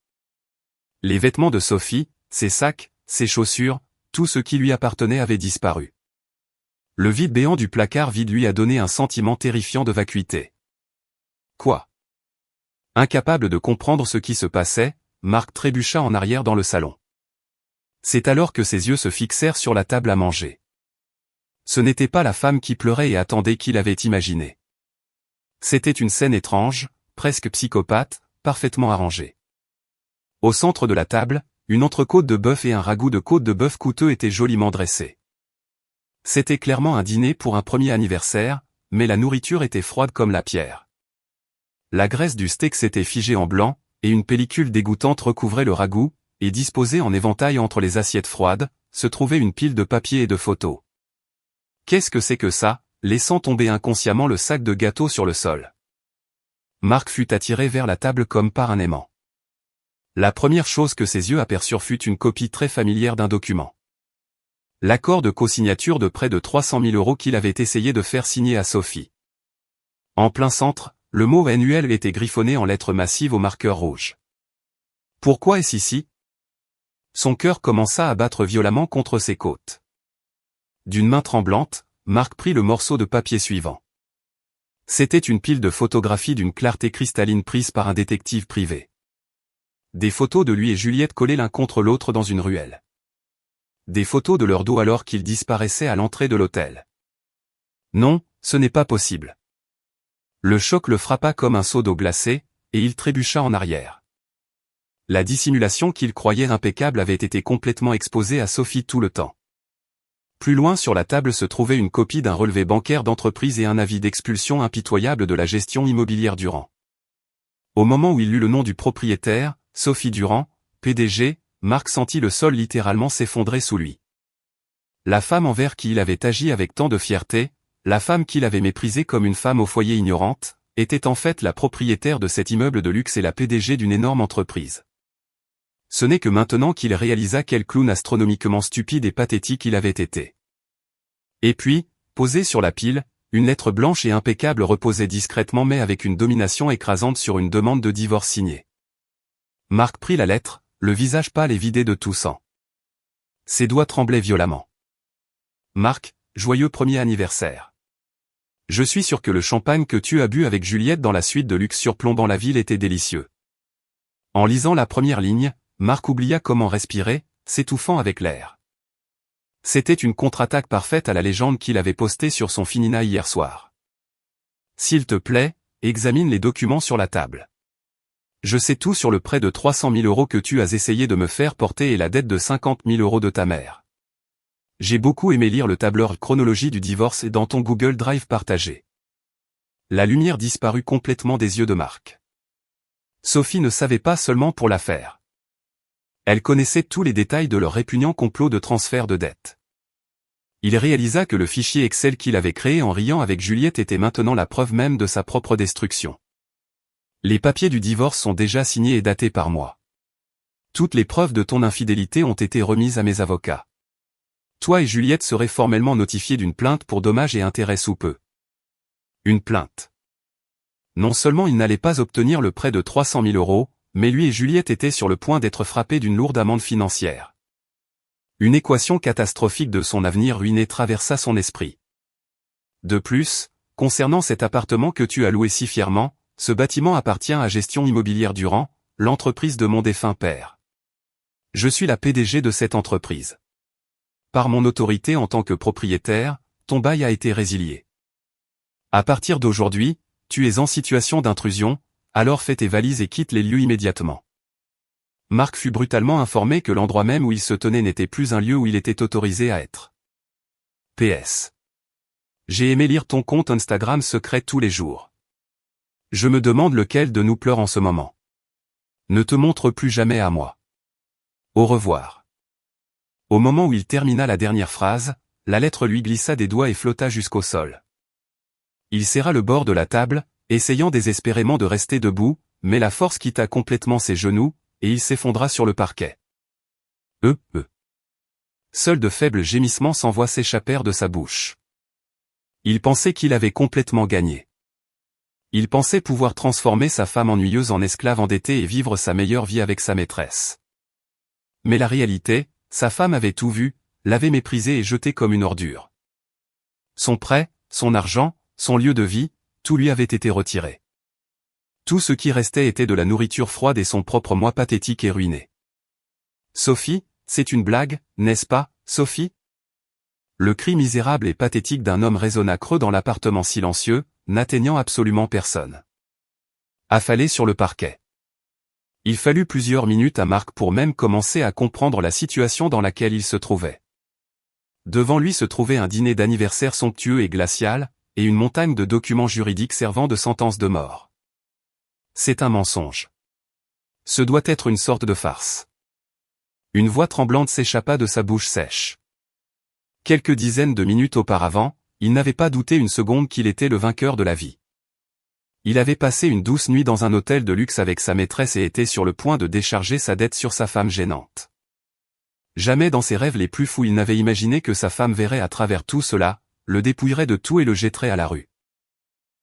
Les vêtements de Sophie, ses sacs, ses chaussures, tout ce qui lui appartenait avait disparu. Le vide béant du placard vide lui a donné un sentiment terrifiant de vacuité. Quoi? Incapable de comprendre ce qui se passait, Marc trébucha en arrière dans le salon. C'est alors que ses yeux se fixèrent sur la table à manger. Ce n'était pas la femme qui pleurait et attendait qu'il avait imaginé. C'était une scène étrange, presque psychopathe, parfaitement arrangée. Au centre de la table, une entrecôte de bœuf et un ragoût de côte de bœuf coûteux étaient joliment dressés. C'était clairement un dîner pour un premier anniversaire, mais la nourriture était froide comme la pierre. La graisse du steak s'était figée en blanc, et une pellicule dégoûtante recouvrait le ragoût, et disposée en éventail entre les assiettes froides, se trouvait une pile de papiers et de photos. Qu'est-ce que c'est que ça, laissant tomber inconsciemment le sac de gâteau sur le sol. Marc fut attiré vers la table comme par un aimant. La première chose que ses yeux aperçurent fut une copie très familière d'un document. L'accord de cosignature de près de 300 000 € qu'il avait essayé de faire signer à Sophie. En plein centre, le mot annuel était griffonné en lettres massives au marqueur rouge. Pourquoi est-ce ici? Son cœur commença à battre violemment contre ses côtes. D'une main tremblante, Marc prit le morceau de papier suivant. C'était une pile de photographies d'une clarté cristalline prise par un détective privé. Des photos de lui et Juliette collées l'un contre l'autre dans une ruelle. Des photos de leur dos alors qu'ils disparaissaient à l'entrée de l'hôtel. Non, ce n'est pas possible. Le choc le frappa comme un seau d'eau glacée, et il trébucha en arrière. La dissimulation qu'il croyait impeccable avait été complètement exposée à Sophie tout le temps. Plus loin sur la table se trouvait une copie d'un relevé bancaire d'entreprise et un avis d'expulsion impitoyable de la gestion immobilière Durand. Au moment où il lut le nom du propriétaire, Sophie Durand, PDG, Marc sentit le sol littéralement s'effondrer sous lui. La femme envers qui il avait agi avec tant de fierté, la femme qu'il avait méprisée comme une femme au foyer ignorante, était en fait la propriétaire de cet immeuble de luxe et la PDG d'une énorme entreprise. Ce n'est que maintenant qu'il réalisa quel clown astronomiquement stupide et pathétique il avait été. Et puis, posée sur la pile, une lettre blanche et impeccable reposait discrètement mais avec une domination écrasante sur une demande de divorce signée. Marc prit la lettre, le visage pâle et vidé de tout sang. Ses doigts tremblaient violemment. Marc, joyeux premier anniversaire. Je suis sûr que le champagne que tu as bu avec Juliette dans la suite de luxe surplombant la ville était délicieux. En lisant la première ligne, Marc oublia comment respirer, s'étouffant avec l'air. C'était une contre-attaque parfaite à la légende qu'il avait postée sur son Finina hier soir. S'il te plaît, examine les documents sur la table. Je sais tout sur le prêt de 300 000 € que tu as essayé de me faire porter et la dette de 50 000 € de ta mère. J'ai beaucoup aimé lire le tableur chronologie du divorce dans ton Google Drive partagé. La lumière disparut complètement des yeux de Marc. Sophie ne savait pas seulement pour l'affaire. Elle connaissait tous les détails de leur répugnant complot de transfert de dette. Il réalisa que le fichier Excel qu'il avait créé en riant avec Juliette était maintenant la preuve même de sa propre destruction. Les papiers du divorce sont déjà signés et datés par moi. Toutes les preuves de ton infidélité ont été remises à mes avocats. Toi et Juliette serez formellement notifiés d'une plainte pour dommages et intérêts sous peu. Une plainte. Non seulement il n'allait pas obtenir le prêt de 300 000 €, mais lui et Juliette étaient sur le point d'être frappés d'une lourde amende financière. Une équation catastrophique de son avenir ruiné traversa son esprit. De plus, concernant cet appartement que tu as loué si fièrement, ce bâtiment appartient à Gestion Immobilière Durand, l'entreprise de mon défunt père. Je suis la PDG de cette entreprise. Par mon autorité en tant que propriétaire, ton bail a été résilié. À partir d'aujourd'hui, tu es en situation d'intrusion, alors fais tes valises et quitte les lieux immédiatement. Marc fut brutalement informé que l'endroit même où il se tenait n'était plus un lieu où il était autorisé à être. PS. J'ai aimé lire ton compte Instagram secret tous les jours. Je me demande lequel de nous pleure en ce moment. Ne te montre plus jamais à moi. Au revoir. Au moment où il termina la dernière phrase, la lettre lui glissa des doigts et flotta jusqu'au sol. Il serra le bord de la table, essayant désespérément de rester debout, mais la force quitta complètement ses genoux, et il s'effondra sur le parquet. Seuls de faibles gémissements sans voix s'échappèrent de sa bouche. Il pensait qu'il avait complètement gagné. Il pensait pouvoir transformer sa femme ennuyeuse en esclave endettée et vivre sa meilleure vie avec sa maîtresse. Mais la réalité, sa femme avait tout vu, l'avait méprisé et jeté comme une ordure. Son prêt, son argent, son lieu de vie, tout lui avait été retiré. Tout ce qui restait était de la nourriture froide et son propre moi pathétique et ruiné. Sophie, c'est une blague, n'est-ce pas, Sophie? Le cri misérable et pathétique d'un homme résonna creux dans l'appartement silencieux, n'atteignant absolument personne. Affalé sur le parquet. Il fallut plusieurs minutes à Marc pour même commencer à comprendre la situation dans laquelle il se trouvait. Devant lui se trouvait un dîner d'anniversaire somptueux et glacial, et une montagne de documents juridiques servant de sentence de mort. C'est un mensonge. Ce doit être une sorte de farce. Une voix tremblante s'échappa de sa bouche sèche. Quelques dizaines de minutes auparavant, il n'avait pas douté une seconde qu'il était le vainqueur de la vie. Il avait passé une douce nuit dans un hôtel de luxe avec sa maîtresse et était sur le point de décharger sa dette sur sa femme gênante. Jamais dans ses rêves les plus fous il n'avait imaginé que sa femme verrait à travers tout cela, le dépouillerait de tout et le jetterait à la rue.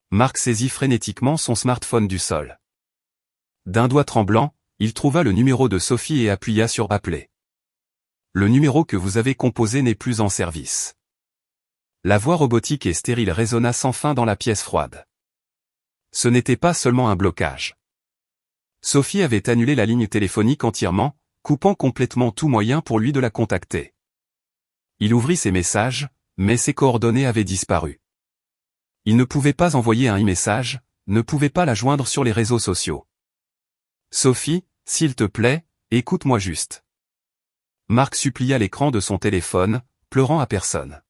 Marc saisit frénétiquement son smartphone du sol. D'un doigt tremblant, il trouva le numéro de Sophie et appuya sur Appeler. Le numéro que vous avez composé n'est plus en service. La voix robotique et stérile résonna sans fin dans la pièce froide. Ce n'était pas seulement un blocage. Sophie avait annulé la ligne téléphonique entièrement, coupant complètement tout moyen pour lui de la contacter. Il ouvrit ses messages, mais ses coordonnées avaient disparu. Il ne pouvait pas envoyer un e-message, ne pouvait pas la joindre sur les réseaux sociaux. Sophie, s'il te plaît, écoute-moi juste. Marc supplia l'écran de son téléphone, pleurant à personne.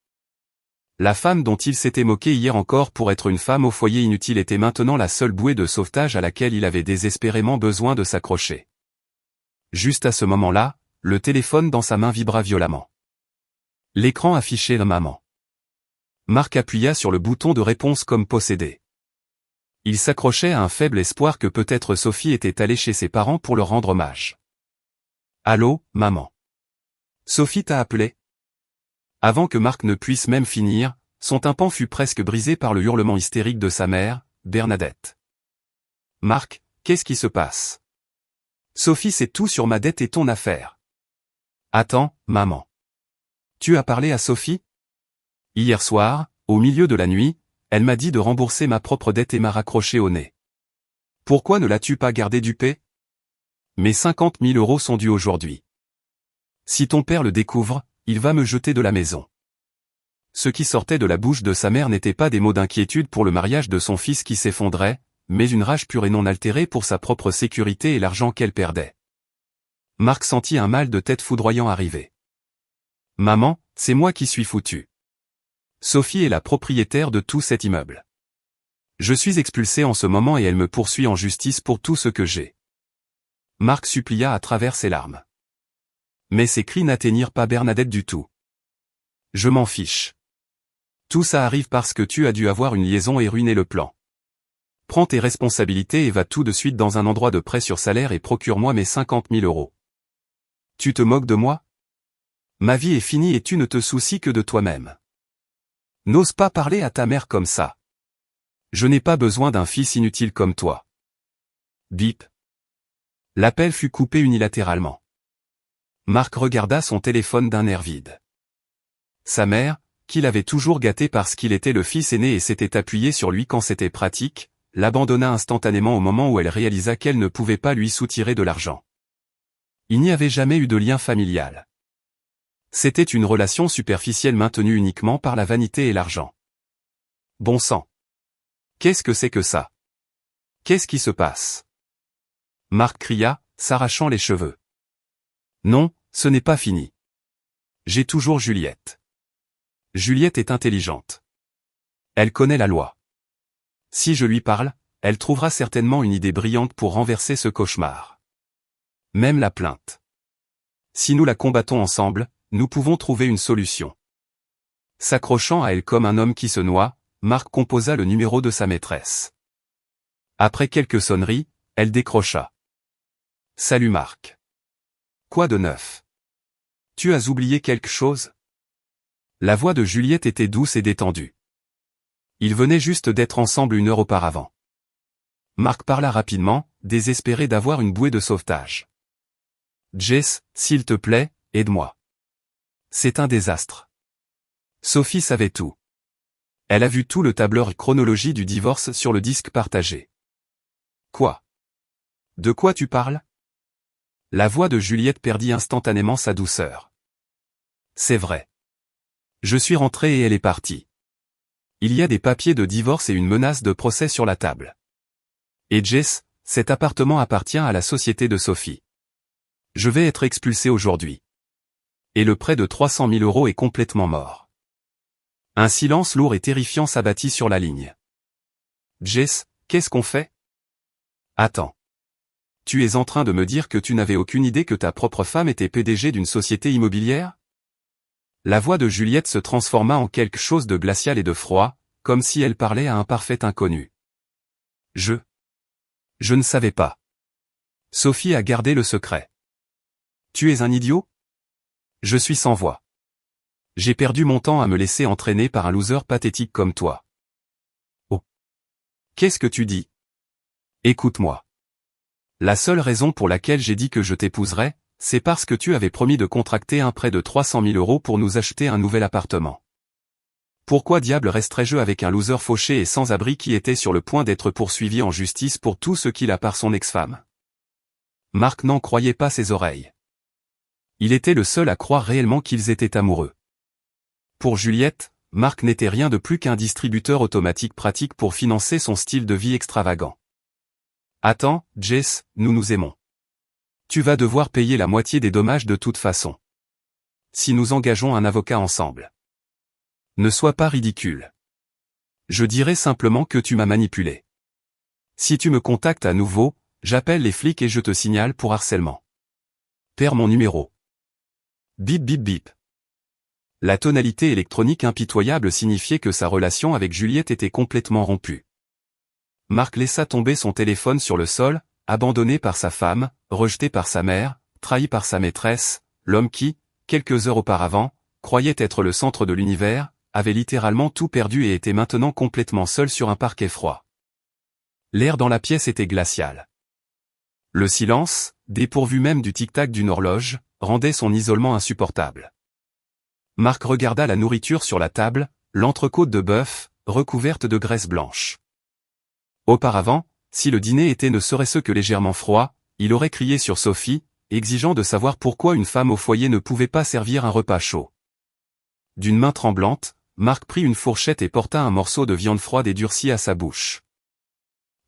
La femme dont il s'était moqué hier encore pour être une femme au foyer inutile était maintenant la seule bouée de sauvetage à laquelle il avait désespérément besoin de s'accrocher. Juste à ce moment-là, le téléphone dans sa main vibra violemment. L'écran affichait la maman. Marc appuya sur le bouton de réponse comme possédé. Il s'accrochait à un faible espoir que peut-être Sophie était allée chez ses parents pour leur rendre hommage. Allô, maman. Sophie t'a appelé? Avant que Marc ne puisse même finir, son tympan fut presque brisé par le hurlement hystérique de sa mère, Bernadette. Marc, qu'est-ce qui se passe? Sophie sait tout sur ma dette et ton affaire. Attends, maman. Tu as parlé à Sophie? Hier soir, au milieu de la nuit, elle m'a dit de rembourser ma propre dette et m'a raccroché au nez. Pourquoi ne l'as-tu pas gardé du paix? Mes 50 000 € sont dus aujourd'hui. Si ton père le découvre, il va me jeter de la maison. Ce qui sortait de la bouche de sa mère n'était pas des mots d'inquiétude pour le mariage de son fils qui s'effondrait, mais une rage pure et non altérée pour sa propre sécurité et l'argent qu'elle perdait. Marc sentit un mal de tête foudroyant arriver. Maman, c'est moi qui suis foutu. Sophie est la propriétaire de tout cet immeuble. Je suis expulsé en ce moment et elle me poursuit en justice pour tout ce que j'ai. Marc supplia à travers ses larmes. Mais ses cris n'atteignirent pas Bernadette du tout. Je m'en fiche. Tout ça arrive parce que tu as dû avoir une liaison et ruiner le plan. Prends tes responsabilités et va tout de suite dans un endroit de prêt sur salaire et procure-moi mes 50 000 euros. Tu te moques de moi? Ma vie est finie et tu ne te soucies que de toi-même. N'ose pas parler à ta mère comme ça. Je n'ai pas besoin d'un fils inutile comme toi. Bip. L'appel fut coupé unilatéralement. Marc regarda son téléphone d'un air vide. Sa mère, qui l'avait toujours gâté parce qu'il était le fils aîné et s'était appuyé sur lui quand c'était pratique, l'abandonna instantanément au moment où elle réalisa qu'elle ne pouvait pas lui soutirer de l'argent. Il n'y avait jamais eu de lien familial. C'était une relation superficielle maintenue uniquement par la vanité et l'argent. Bon sang. Qu'est-ce que c'est que ça? Qu'est-ce qui se passe? Marc cria, s'arrachant les cheveux. Non, ce n'est pas fini. J'ai toujours Juliette. Juliette est intelligente. Elle connaît la loi. Si je lui parle, elle trouvera certainement une idée brillante pour renverser ce cauchemar. Même la plainte. Si nous la combattons ensemble, nous pouvons trouver une solution. S'accrochant à elle comme un homme qui se noie, Marc composa le numéro de sa maîtresse. Après quelques sonneries, elle décrocha. Salut Marc. Quoi de neuf? Tu as oublié quelque chose? La voix de Juliette était douce et détendue. Ils venaient juste d'être ensemble 1 heure auparavant. Marc parla rapidement, désespéré d'avoir une bouée de sauvetage. Jess, s'il te plaît, aide-moi. C'est un désastre. Sophie savait tout. Elle a vu tout le tableur chronologie du divorce sur le disque partagé. Quoi? De quoi tu parles? La voix de Juliette perdit instantanément sa douceur. C'est vrai. Je suis rentré et elle est partie. Il y a des papiers de divorce et une menace de procès sur la table. Et Jess, cet appartement appartient à la société de Sophie. Je vais être expulsé aujourd'hui. Et le prêt de 300 000 euros est complètement mort. Un silence lourd et terrifiant s'abattit sur la ligne. Jess, qu'est-ce qu'on fait? Attends. Tu es en train de me dire que tu n'avais aucune idée que ta propre femme était PDG d'une société immobilière? La voix de Juliette se transforma en quelque chose de glacial et de froid, comme si elle parlait à un parfait inconnu. Je ne savais pas. Sophie a gardé le secret. Tu es un idiot? Je suis sans voix. J'ai perdu mon temps à me laisser entraîner par un loser pathétique comme toi. Oh. Qu'est-ce que tu dis? Écoute-moi. La seule raison pour laquelle j'ai dit que je t'épouserais, c'est parce que tu avais promis de contracter un prêt de 300 000 euros pour nous acheter un nouvel appartement. Pourquoi diable resterais-je avec un loser fauché et sans abri qui était sur le point d'être poursuivi en justice pour tout ce qu'il a par son ex-femme? Marc n'en croyait pas ses oreilles. Il était le seul à croire réellement qu'ils étaient amoureux. Pour Juliette, Marc n'était rien de plus qu'un distributeur automatique pratique pour financer son style de vie extravagant. Attends, Jess, nous nous aimons. Tu vas devoir payer la moitié des dommages de toute façon. Si nous engageons un avocat ensemble. Ne sois pas ridicule. Je dirai simplement que tu m'as manipulé. Si tu me contactes à nouveau, j'appelle les flics et je te signale pour harcèlement. Perds mon numéro. Bip bip bip. La tonalité électronique impitoyable signifiait que sa relation avec Juliette était complètement rompue. Marc laissa tomber son téléphone sur le sol, abandonné par sa femme, rejeté par sa mère, trahi par sa maîtresse, l'homme qui, quelques heures auparavant, croyait être le centre de l'univers, avait littéralement tout perdu et était maintenant complètement seul sur un parquet froid. L'air dans la pièce était glacial. Le silence, dépourvu même du tic-tac d'une horloge, rendait son isolement insupportable. Marc regarda la nourriture sur la table, l'entrecôte de bœuf, recouverte de graisse blanche. Auparavant, si le dîner était ne serait-ce que légèrement froid, il aurait crié sur Sophie, exigeant de savoir pourquoi une femme au foyer ne pouvait pas servir un repas chaud. D'une main tremblante, Marc prit une fourchette et porta un morceau de viande froide et durcie à sa bouche.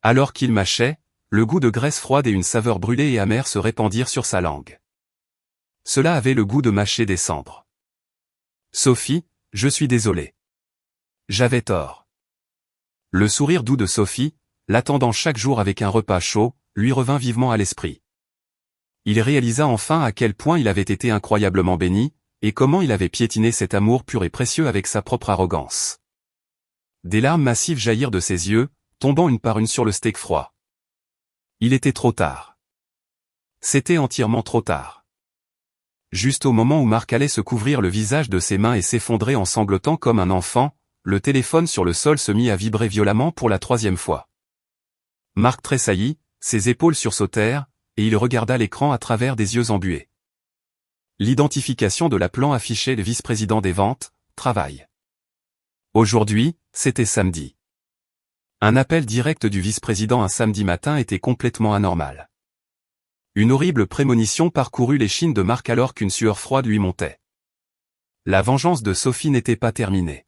Alors qu'il mâchait, le goût de graisse froide et une saveur brûlée et amère se répandirent sur sa langue. Cela avait le goût de mâcher des cendres. Sophie, je suis désolé. J'avais tort. Le sourire doux de Sophie, l'attendant chaque jour avec un repas chaud, lui revint vivement à l'esprit. Il réalisa enfin à quel point il avait été incroyablement béni, et comment il avait piétiné cet amour pur et précieux avec sa propre arrogance. Des larmes massives jaillirent de ses yeux, tombant une par une sur le steak froid. Il était trop tard. C'était entièrement trop tard. Juste au moment où Marc allait se couvrir le visage de ses mains et s'effondrer en sanglotant comme un enfant, le téléphone sur le sol se mit à vibrer violemment pour la 3e fois. Marc tressaillit, ses épaules sursautèrent, et il regarda l'écran à travers des yeux embués. L'identification de l'appelant affichait le vice-président des ventes, travail. Aujourd'hui, c'était samedi. Un appel direct du vice-président un samedi matin était complètement anormal. Une horrible prémonition parcourut l'échine de Marc alors qu'une sueur froide lui montait. La vengeance de Sophie n'était pas terminée.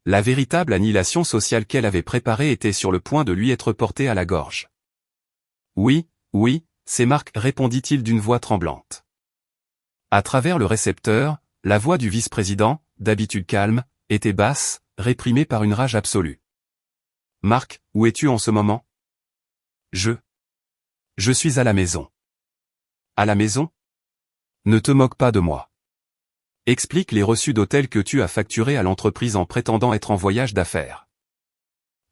La véritable annihilation sociale qu'elle avait préparée était sur le point de lui être portée à la gorge. Oui, c'est Marc, répondit-il d'une voix tremblante. À travers le récepteur, la voix du vice-président, d'habitude calme, était basse, réprimée par une rage absolue. Marc, où es-tu en ce moment? Je suis à la maison. À la maison? Ne te moque pas de moi. Explique les reçus d'hôtel que tu as facturés à l'entreprise en prétendant être en voyage d'affaires.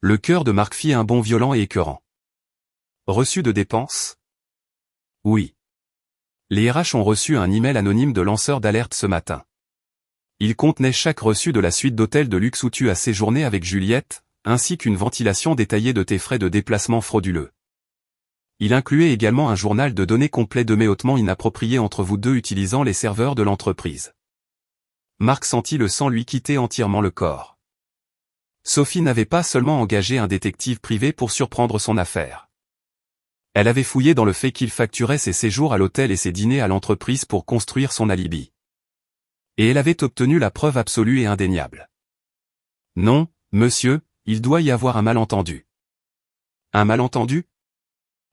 Le cœur de Marc fit un bond violent et écœurant. Reçus de dépenses? Oui. Les RH ont reçu un email anonyme de lanceur d'alerte ce matin. Il contenait chaque reçu de la suite d'hôtels de luxe où tu as séjourné avec Juliette, ainsi qu'une ventilation détaillée de tes frais de déplacement frauduleux. Il incluait également un journal de données complet de mets hautement inappropriés entre vous deux utilisant les serveurs de l'entreprise. Marc sentit le sang lui quitter entièrement le corps. Sophie n'avait pas seulement engagé un détective privé pour surprendre son affaire. Elle avait fouillé dans le fait qu'il facturait ses séjours à l'hôtel et ses dîners à l'entreprise pour construire son alibi. Et elle avait obtenu la preuve absolue et indéniable. Non, monsieur, il doit y avoir un malentendu. Un malentendu?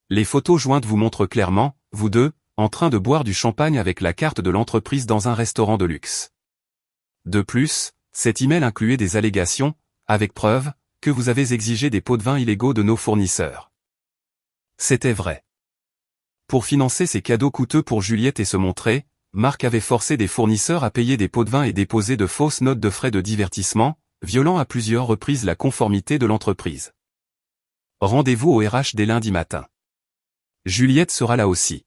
Les photos jointes vous montrent clairement, vous deux, en train de boire du champagne avec la carte de l'entreprise dans un restaurant de luxe. De plus, cet email incluait des allégations, avec preuve, que vous avez exigé des pots de vin illégaux de nos fournisseurs. C'était vrai. Pour financer ces cadeaux coûteux pour Juliette et se montrer, Marc avait forcé des fournisseurs à payer des pots de vin et déposer de fausses notes de frais de divertissement, violant à plusieurs reprises la conformité de l'entreprise. Rendez-vous au RH dès lundi matin. Juliette sera là aussi.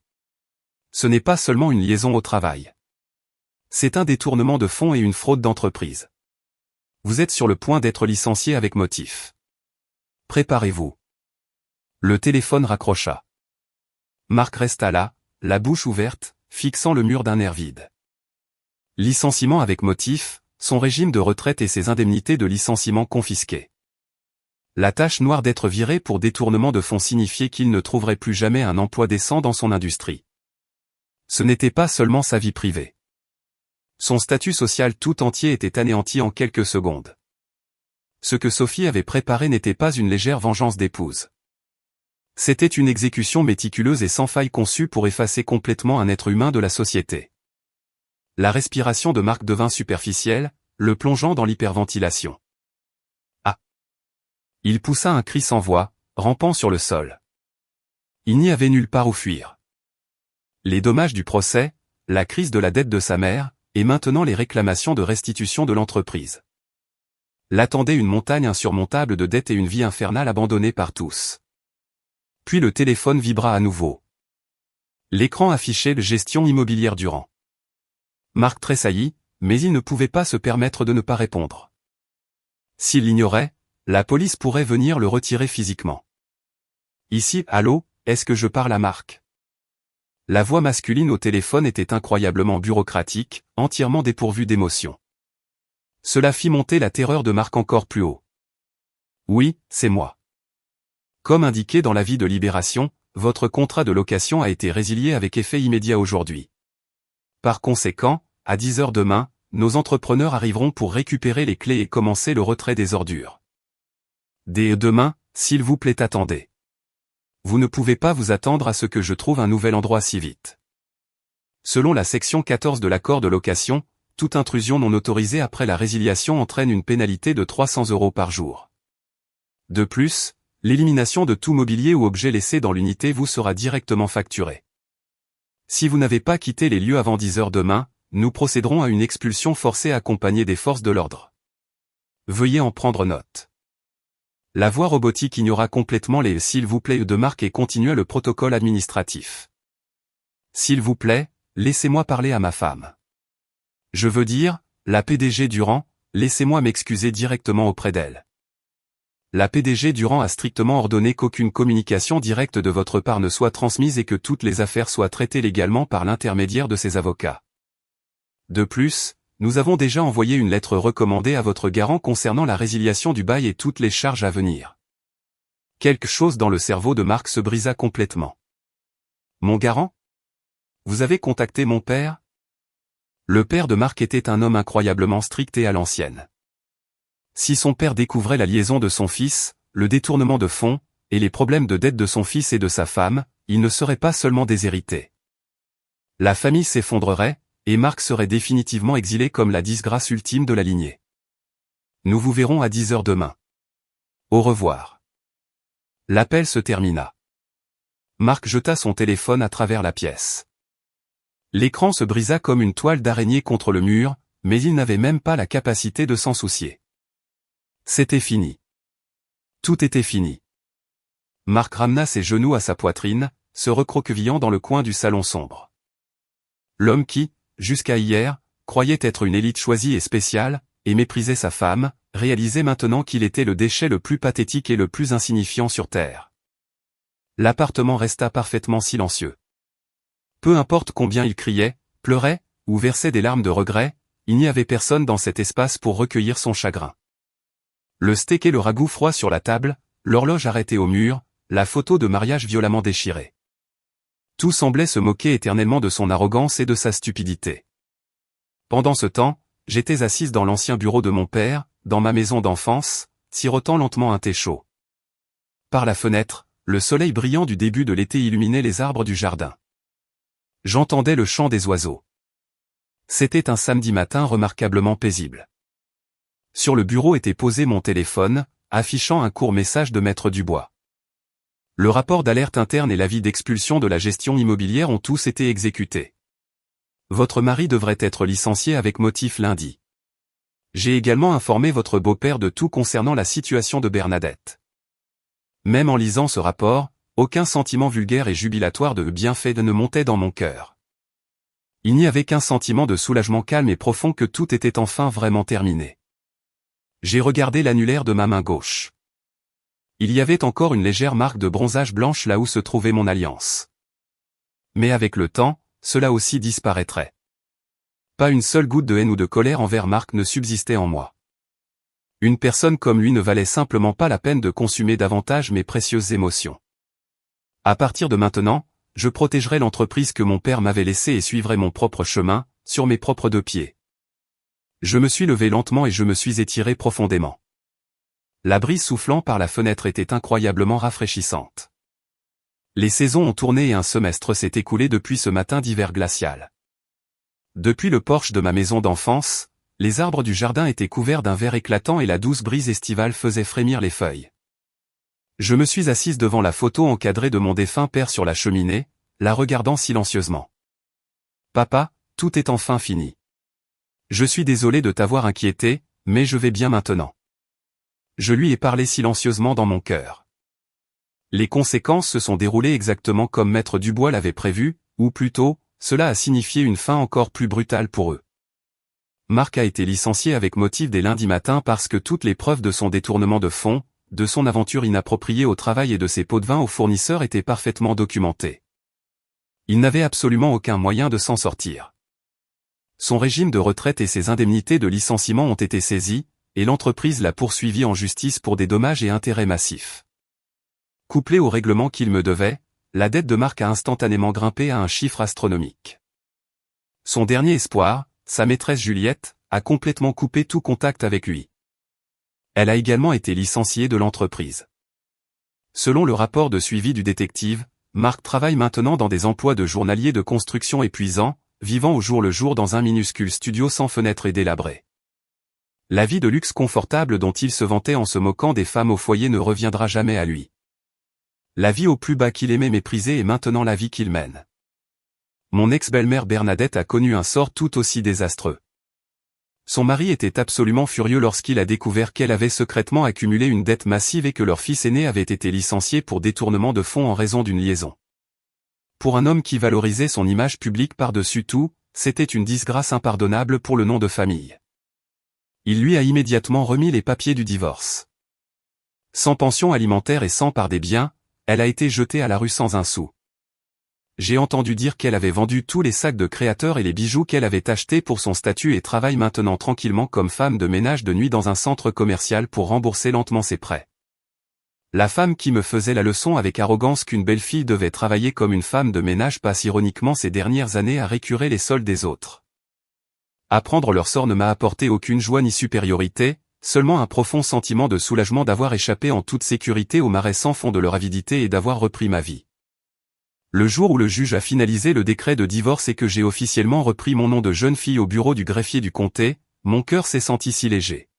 Ce n'est pas seulement une liaison au travail. C'est un détournement de fonds et une fraude d'entreprise. Vous êtes sur le point d'être licencié avec motif. Préparez-vous. Le téléphone raccrocha. Marc resta là, la bouche ouverte, fixant le mur d'un air vide. Licenciement avec motif, son régime de retraite et ses indemnités de licenciement confisquées. La tache noire d'être viré pour détournement de fonds signifiait qu'il ne trouverait plus jamais un emploi décent dans son industrie. Ce n'était pas seulement sa vie privée. Son statut social tout entier était anéanti en quelques secondes. Ce que Sophie avait préparé n'était pas une légère vengeance d'épouse. C'était une exécution méticuleuse et sans faille conçue pour effacer complètement un être humain de la société. La respiration de Marc devint superficielle, le plongeant dans l'hyperventilation. Il poussa un cri sans voix, rampant sur le sol. Il n'y avait nulle part où fuir. Les dommages du procès, la crise de la dette de sa mère, et maintenant les réclamations de restitution de l'entreprise. L'attendait une montagne insurmontable de dettes et une vie infernale abandonnée par tous. Puis le téléphone vibra à nouveau. L'écran affichait le gestion immobilière Durand. Marc tressaillit, mais il ne pouvait pas se permettre de ne pas répondre. S'il l'ignorait, la police pourrait venir le retirer physiquement. Ici, allô, est-ce que je parle à Marc? La voix masculine au téléphone était incroyablement bureaucratique, entièrement dépourvue d'émotion. Cela fit monter la terreur de Marc encore plus haut. Oui, c'est moi. Comme indiqué dans l'avis de Libération, votre contrat de location a été résilié avec effet immédiat aujourd'hui. Par conséquent, à 10 heures demain, nos entrepreneurs arriveront pour récupérer les clés et commencer le retrait des ordures. Dès demain, s'il vous plaît attendez. Vous ne pouvez pas vous attendre à ce que je trouve un nouvel endroit si vite. Selon la section 14 de l'accord de location, toute intrusion non autorisée après la résiliation entraîne une pénalité de 300 € par jour. De plus, l'élimination de tout mobilier ou objet laissé dans l'unité vous sera directement facturée. Si vous n'avez pas quitté les lieux avant 10 heures demain, nous procéderons à une expulsion forcée accompagnée des forces de l'ordre. Veuillez en prendre note. La voix robotique ignora complètement les « s'il vous plaît » de Marc et continua le protocole administratif. S'il vous plaît, laissez-moi parler à ma femme. Je veux dire, la PDG Durand, laissez-moi m'excuser directement auprès d'elle. La PDG Durand a strictement ordonné qu'aucune communication directe de votre part ne soit transmise et que toutes les affaires soient traitées légalement par l'intermédiaire de ses avocats. De plus, nous avons déjà envoyé une lettre recommandée à votre garant concernant la résiliation du bail et toutes les charges à venir. Quelque chose dans le cerveau de Marc se brisa complètement. Mon garant ? Vous avez contacté mon père ? Le père de Marc était un homme incroyablement strict et à l'ancienne. Si son père découvrait la liaison de son fils, le détournement de fonds, et les problèmes de dette de son fils et de sa femme, il ne serait pas seulement déshérité. La famille s'effondrerait, et Marc serait définitivement exilé comme la disgrâce ultime de la lignée. Nous vous verrons à 10 heures demain. Au revoir. L'appel se termina. Marc jeta son téléphone à travers la pièce. L'écran se brisa comme une toile d'araignée contre le mur, mais il n'avait même pas la capacité de s'en soucier. C'était fini. Tout était fini. Marc ramena ses genoux à sa poitrine, se recroquevillant dans le coin du salon sombre. L'homme qui, jusqu'à hier, croyait être une élite choisie et spéciale, et méprisait sa femme, réalisait maintenant qu'il était le déchet le plus pathétique et le plus insignifiant sur Terre. L'appartement resta parfaitement silencieux. Peu importe combien il criait, pleurait, ou versait des larmes de regret, il n'y avait personne dans cet espace pour recueillir son chagrin. Le steak et le ragoût froid sur la table, l'horloge arrêtée au mur, la photo de mariage violemment déchirée. Tout semblait se moquer éternellement de son arrogance et de sa stupidité. Pendant ce temps, j'étais assise dans l'ancien bureau de mon père, dans ma maison d'enfance, sirotant lentement un thé chaud. Par la fenêtre, le soleil brillant du début de l'été illuminait les arbres du jardin. J'entendais le chant des oiseaux. C'était un samedi matin remarquablement paisible. Sur le bureau était posé mon téléphone, affichant un court message de Maître Dubois. Le rapport d'alerte interne et l'avis d'expulsion de la gestion immobilière ont tous été exécutés. Votre mari devrait être licencié avec motif lundi. J'ai également informé votre beau-père de tout concernant la situation de Bernadette. Même en lisant ce rapport, aucun sentiment vulgaire et jubilatoire de bienfait ne montait dans mon cœur. Il n'y avait qu'un sentiment de soulagement calme et profond que tout était enfin vraiment terminé. J'ai regardé l'annulaire de ma main gauche. Il y avait encore une légère marque de bronzage blanche là où se trouvait mon alliance. Mais avec le temps, cela aussi disparaîtrait. Pas une seule goutte de haine ou de colère envers Marc ne subsistait en moi. Une personne comme lui ne valait simplement pas la peine de consumer davantage mes précieuses émotions. À partir de maintenant, je protégerai l'entreprise que mon père m'avait laissée et suivrai mon propre chemin, sur mes propres deux pieds. Je me suis levé lentement et je me suis étiré profondément. La brise soufflant par la fenêtre était incroyablement rafraîchissante. Les saisons ont tourné et un semestre s'est écoulé depuis ce matin d'hiver glacial. Depuis le porche de ma maison d'enfance, les arbres du jardin étaient couverts d'un vert éclatant et la douce brise estivale faisait frémir les feuilles. Je me suis assise devant la photo encadrée de mon défunt père sur la cheminée, la regardant silencieusement. Papa, tout est enfin fini. Je suis désolé de t'avoir inquiété, mais je vais bien maintenant. Je lui ai parlé silencieusement dans mon cœur. Les conséquences se sont déroulées exactement comme Maître Dubois l'avait prévu, ou plutôt, cela a signifié une fin encore plus brutale pour eux. Marc a été licencié avec motif dès lundi matin parce que toutes les preuves de son détournement de fonds, de son aventure inappropriée au travail et de ses pots de vin aux fournisseurs étaient parfaitement documentées. Il n'avait absolument aucun moyen de s'en sortir. Son régime de retraite et ses indemnités de licenciement ont été saisis, et l'entreprise l'a poursuivi en justice pour des dommages et intérêts massifs. Couplé au règlement qu'il me devait, la dette de Marc a instantanément grimpé à un chiffre astronomique. Son dernier espoir, sa maîtresse Juliette, a complètement coupé tout contact avec lui. Elle a également été licenciée de l'entreprise. Selon le rapport de suivi du détective, Marc travaille maintenant dans des emplois de journalier de construction épuisants, vivant au jour le jour dans un minuscule studio sans fenêtre et délabré. La vie de luxe confortable dont il se vantait en se moquant des femmes au foyer ne reviendra jamais à lui. La vie au plus bas qu'il aimait mépriser est maintenant la vie qu'il mène. Mon ex-belle-mère Bernadette a connu un sort tout aussi désastreux. Son mari était absolument furieux lorsqu'il a découvert qu'elle avait secrètement accumulé une dette massive et que leur fils aîné avait été licencié pour détournement de fonds en raison d'une liaison. Pour un homme qui valorisait son image publique par-dessus tout, c'était une disgrâce impardonnable pour le nom de famille. Il lui a immédiatement remis les papiers du divorce. Sans pension alimentaire et sans part des biens, elle a été jetée à la rue sans un sou. J'ai entendu dire qu'elle avait vendu tous les sacs de créateurs et les bijoux qu'elle avait achetés pour son statut et travaille maintenant tranquillement comme femme de ménage de nuit dans un centre commercial pour rembourser lentement ses prêts. La femme qui me faisait la leçon avec arrogance qu'une belle fille devait travailler comme une femme de ménage passe ironiquement ces dernières années à récurer les soldes des autres. Apprendre leur sort ne m'a apporté aucune joie ni supériorité, seulement un profond sentiment de soulagement d'avoir échappé en toute sécurité au marais sans fond de leur avidité et d'avoir repris ma vie. Le jour où le juge a finalisé le décret de divorce et que j'ai officiellement repris mon nom de jeune fille au bureau du greffier du comté, mon cœur s'est senti si léger.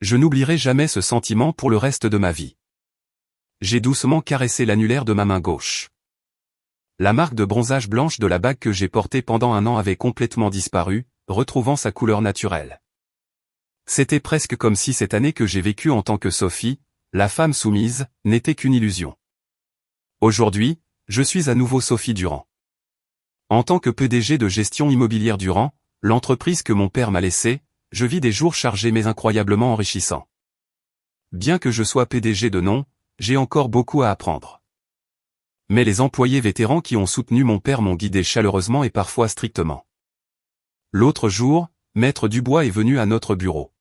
Je n'oublierai jamais ce sentiment pour le reste de ma vie. J'ai doucement caressé l'annulaire de ma main gauche. La marque de bronzage blanche de la bague que j'ai portée pendant un an avait complètement disparu, retrouvant sa couleur naturelle. C'était presque comme si cette année que j'ai vécue en tant que Sophie, la femme soumise, n'était qu'une illusion. Aujourd'hui, je suis à nouveau Sophie Durand. En tant que PDG de gestion immobilière Durand, l'entreprise que mon père m'a laissée, je vis des jours chargés mais incroyablement enrichissants. Bien que je sois PDG de nom, j'ai encore beaucoup à apprendre. Mais les employés vétérans qui ont soutenu mon père m'ont guidé chaleureusement et parfois strictement. L'autre jour, Maître Dubois est venu à notre bureau.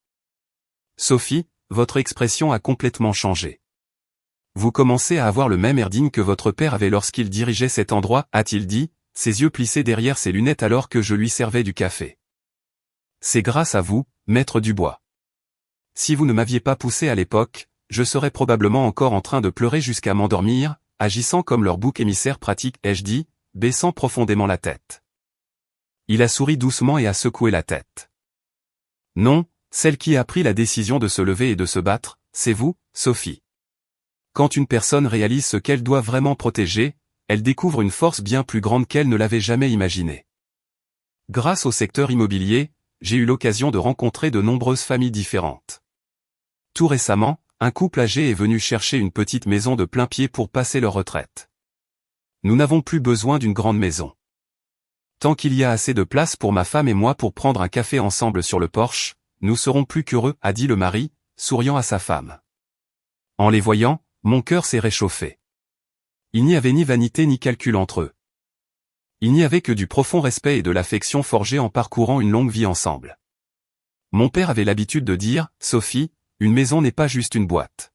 Sophie, votre expression a complètement changé. Vous commencez à avoir le même air digne que votre père avait lorsqu'il dirigeait cet endroit, a-t-il dit, ses yeux plissés derrière ses lunettes alors que je lui servais du café. C'est grâce à vous, Maître Dubois. Si vous ne m'aviez pas poussé à l'époque, je serais probablement encore en train de pleurer jusqu'à m'endormir, agissant comme leur bouc émissaire pratique, ai-je dit, baissant profondément la tête. Il a souri doucement et a secoué la tête. Non, celle qui a pris la décision de se lever et de se battre, c'est vous, Sophie. Quand une personne réalise ce qu'elle doit vraiment protéger, elle découvre une force bien plus grande qu'elle ne l'avait jamais imaginée. Grâce au secteur immobilier, j'ai eu l'occasion de rencontrer de nombreuses familles différentes. Tout récemment, un couple âgé est venu chercher une petite maison de plein-pied pour passer leur retraite. Nous n'avons plus besoin d'une grande maison. Tant qu'il y a assez de place pour ma femme et moi pour prendre un café ensemble sur le porche, nous serons plus qu'heureux, a dit le mari, souriant à sa femme. En les voyant, mon cœur s'est réchauffé. Il n'y avait ni vanité ni calcul entre eux. Il n'y avait que du profond respect et de l'affection forgée en parcourant une longue vie ensemble. Mon père avait l'habitude de dire, Sophie, une maison n'est pas juste une boîte.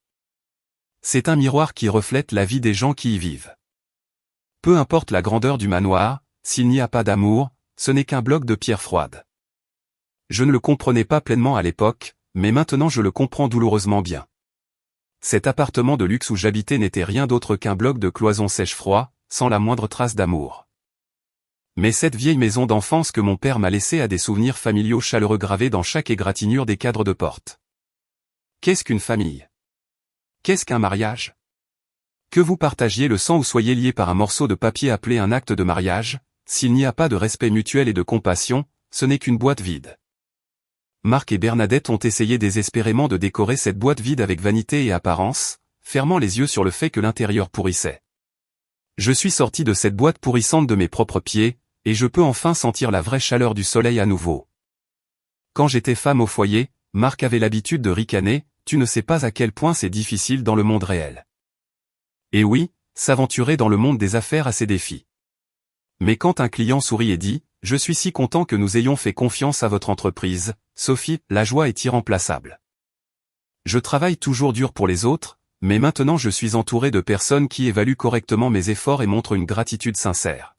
C'est un miroir qui reflète la vie des gens qui y vivent. Peu importe la grandeur du manoir, s'il n'y a pas d'amour, ce n'est qu'un bloc de pierre froide. Je ne le comprenais pas pleinement à l'époque, mais maintenant je le comprends douloureusement bien. Cet appartement de luxe où j'habitais n'était rien d'autre qu'un bloc de cloisons sèche-froid, sans la moindre trace d'amour. Mais cette vieille maison d'enfance que mon père m'a laissée a des souvenirs familiaux chaleureux gravés dans chaque égratignure des cadres de porte. Qu'est-ce qu'une famille? Qu'est-ce qu'un mariage? Que vous partagiez le sang ou soyez liés par un morceau de papier appelé un acte de mariage, s'il n'y a pas de respect mutuel et de compassion, ce n'est qu'une boîte vide. Marc et Bernadette ont essayé désespérément de décorer cette boîte vide avec vanité et apparence, fermant les yeux sur le fait que l'intérieur pourrissait. Je suis sorti de cette boîte pourrissante de mes propres pieds, et je peux enfin sentir la vraie chaleur du soleil à nouveau. Quand j'étais femme au foyer, Marc avait l'habitude de ricaner, tu ne sais pas à quel point c'est difficile dans le monde réel. Et oui, s'aventurer dans le monde des affaires a ses défis. Mais quand un client sourit et dit, je suis si content que nous ayons fait confiance à votre entreprise, Sophie, la joie est irremplaçable. Je travaille toujours dur pour les autres, mais maintenant je suis entouré de personnes qui évaluent correctement mes efforts et montrent une gratitude sincère.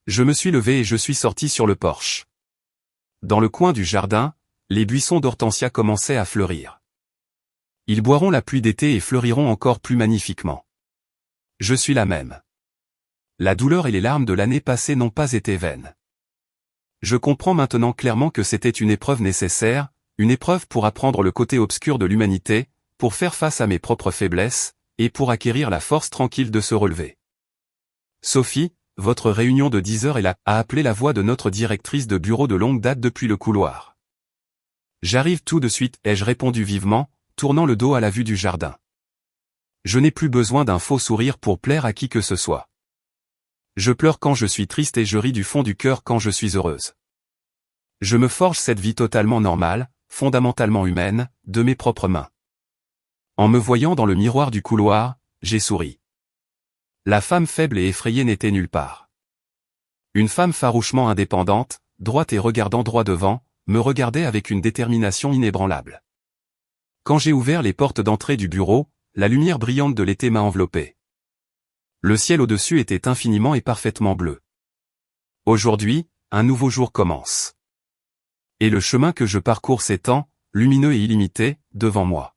Je me suis levé et je suis sorti sur le porche. Dans le coin du jardin, les buissons d'hortensia commençaient à fleurir. Ils boiront la pluie d'été et fleuriront encore plus magnifiquement. Je suis la même. La douleur et les larmes de l'année passée n'ont pas été vaines. Je comprends maintenant clairement que c'était une épreuve nécessaire, une épreuve pour apprendre le côté obscur de l'humanité, pour faire face à mes propres faiblesses, et pour acquérir la force tranquille de se relever. Sophie, votre réunion de 10 heures est là, a appelé la voix de notre directrice de bureau de longue date depuis le couloir. J'arrive tout de suite, ai-je répondu vivement, tournant le dos à la vue du jardin. Je n'ai plus besoin d'un faux sourire pour plaire à qui que ce soit. Je pleure quand je suis triste et je ris du fond du cœur quand je suis heureuse. Je me forge cette vie totalement normale, fondamentalement humaine, de mes propres mains. En me voyant dans le miroir du couloir, j'ai souri. La femme faible et effrayée n'était nulle part. Une femme farouchement indépendante, droite et regardant droit devant, me regardait avec une détermination inébranlable. Quand j'ai ouvert les portes d'entrée du bureau, la lumière brillante de l'été m'a enveloppé. Le ciel au-dessus était infiniment et parfaitement bleu. Aujourd'hui, un nouveau jour commence. Et le chemin que je parcours s'étend, lumineux et illimité, devant moi.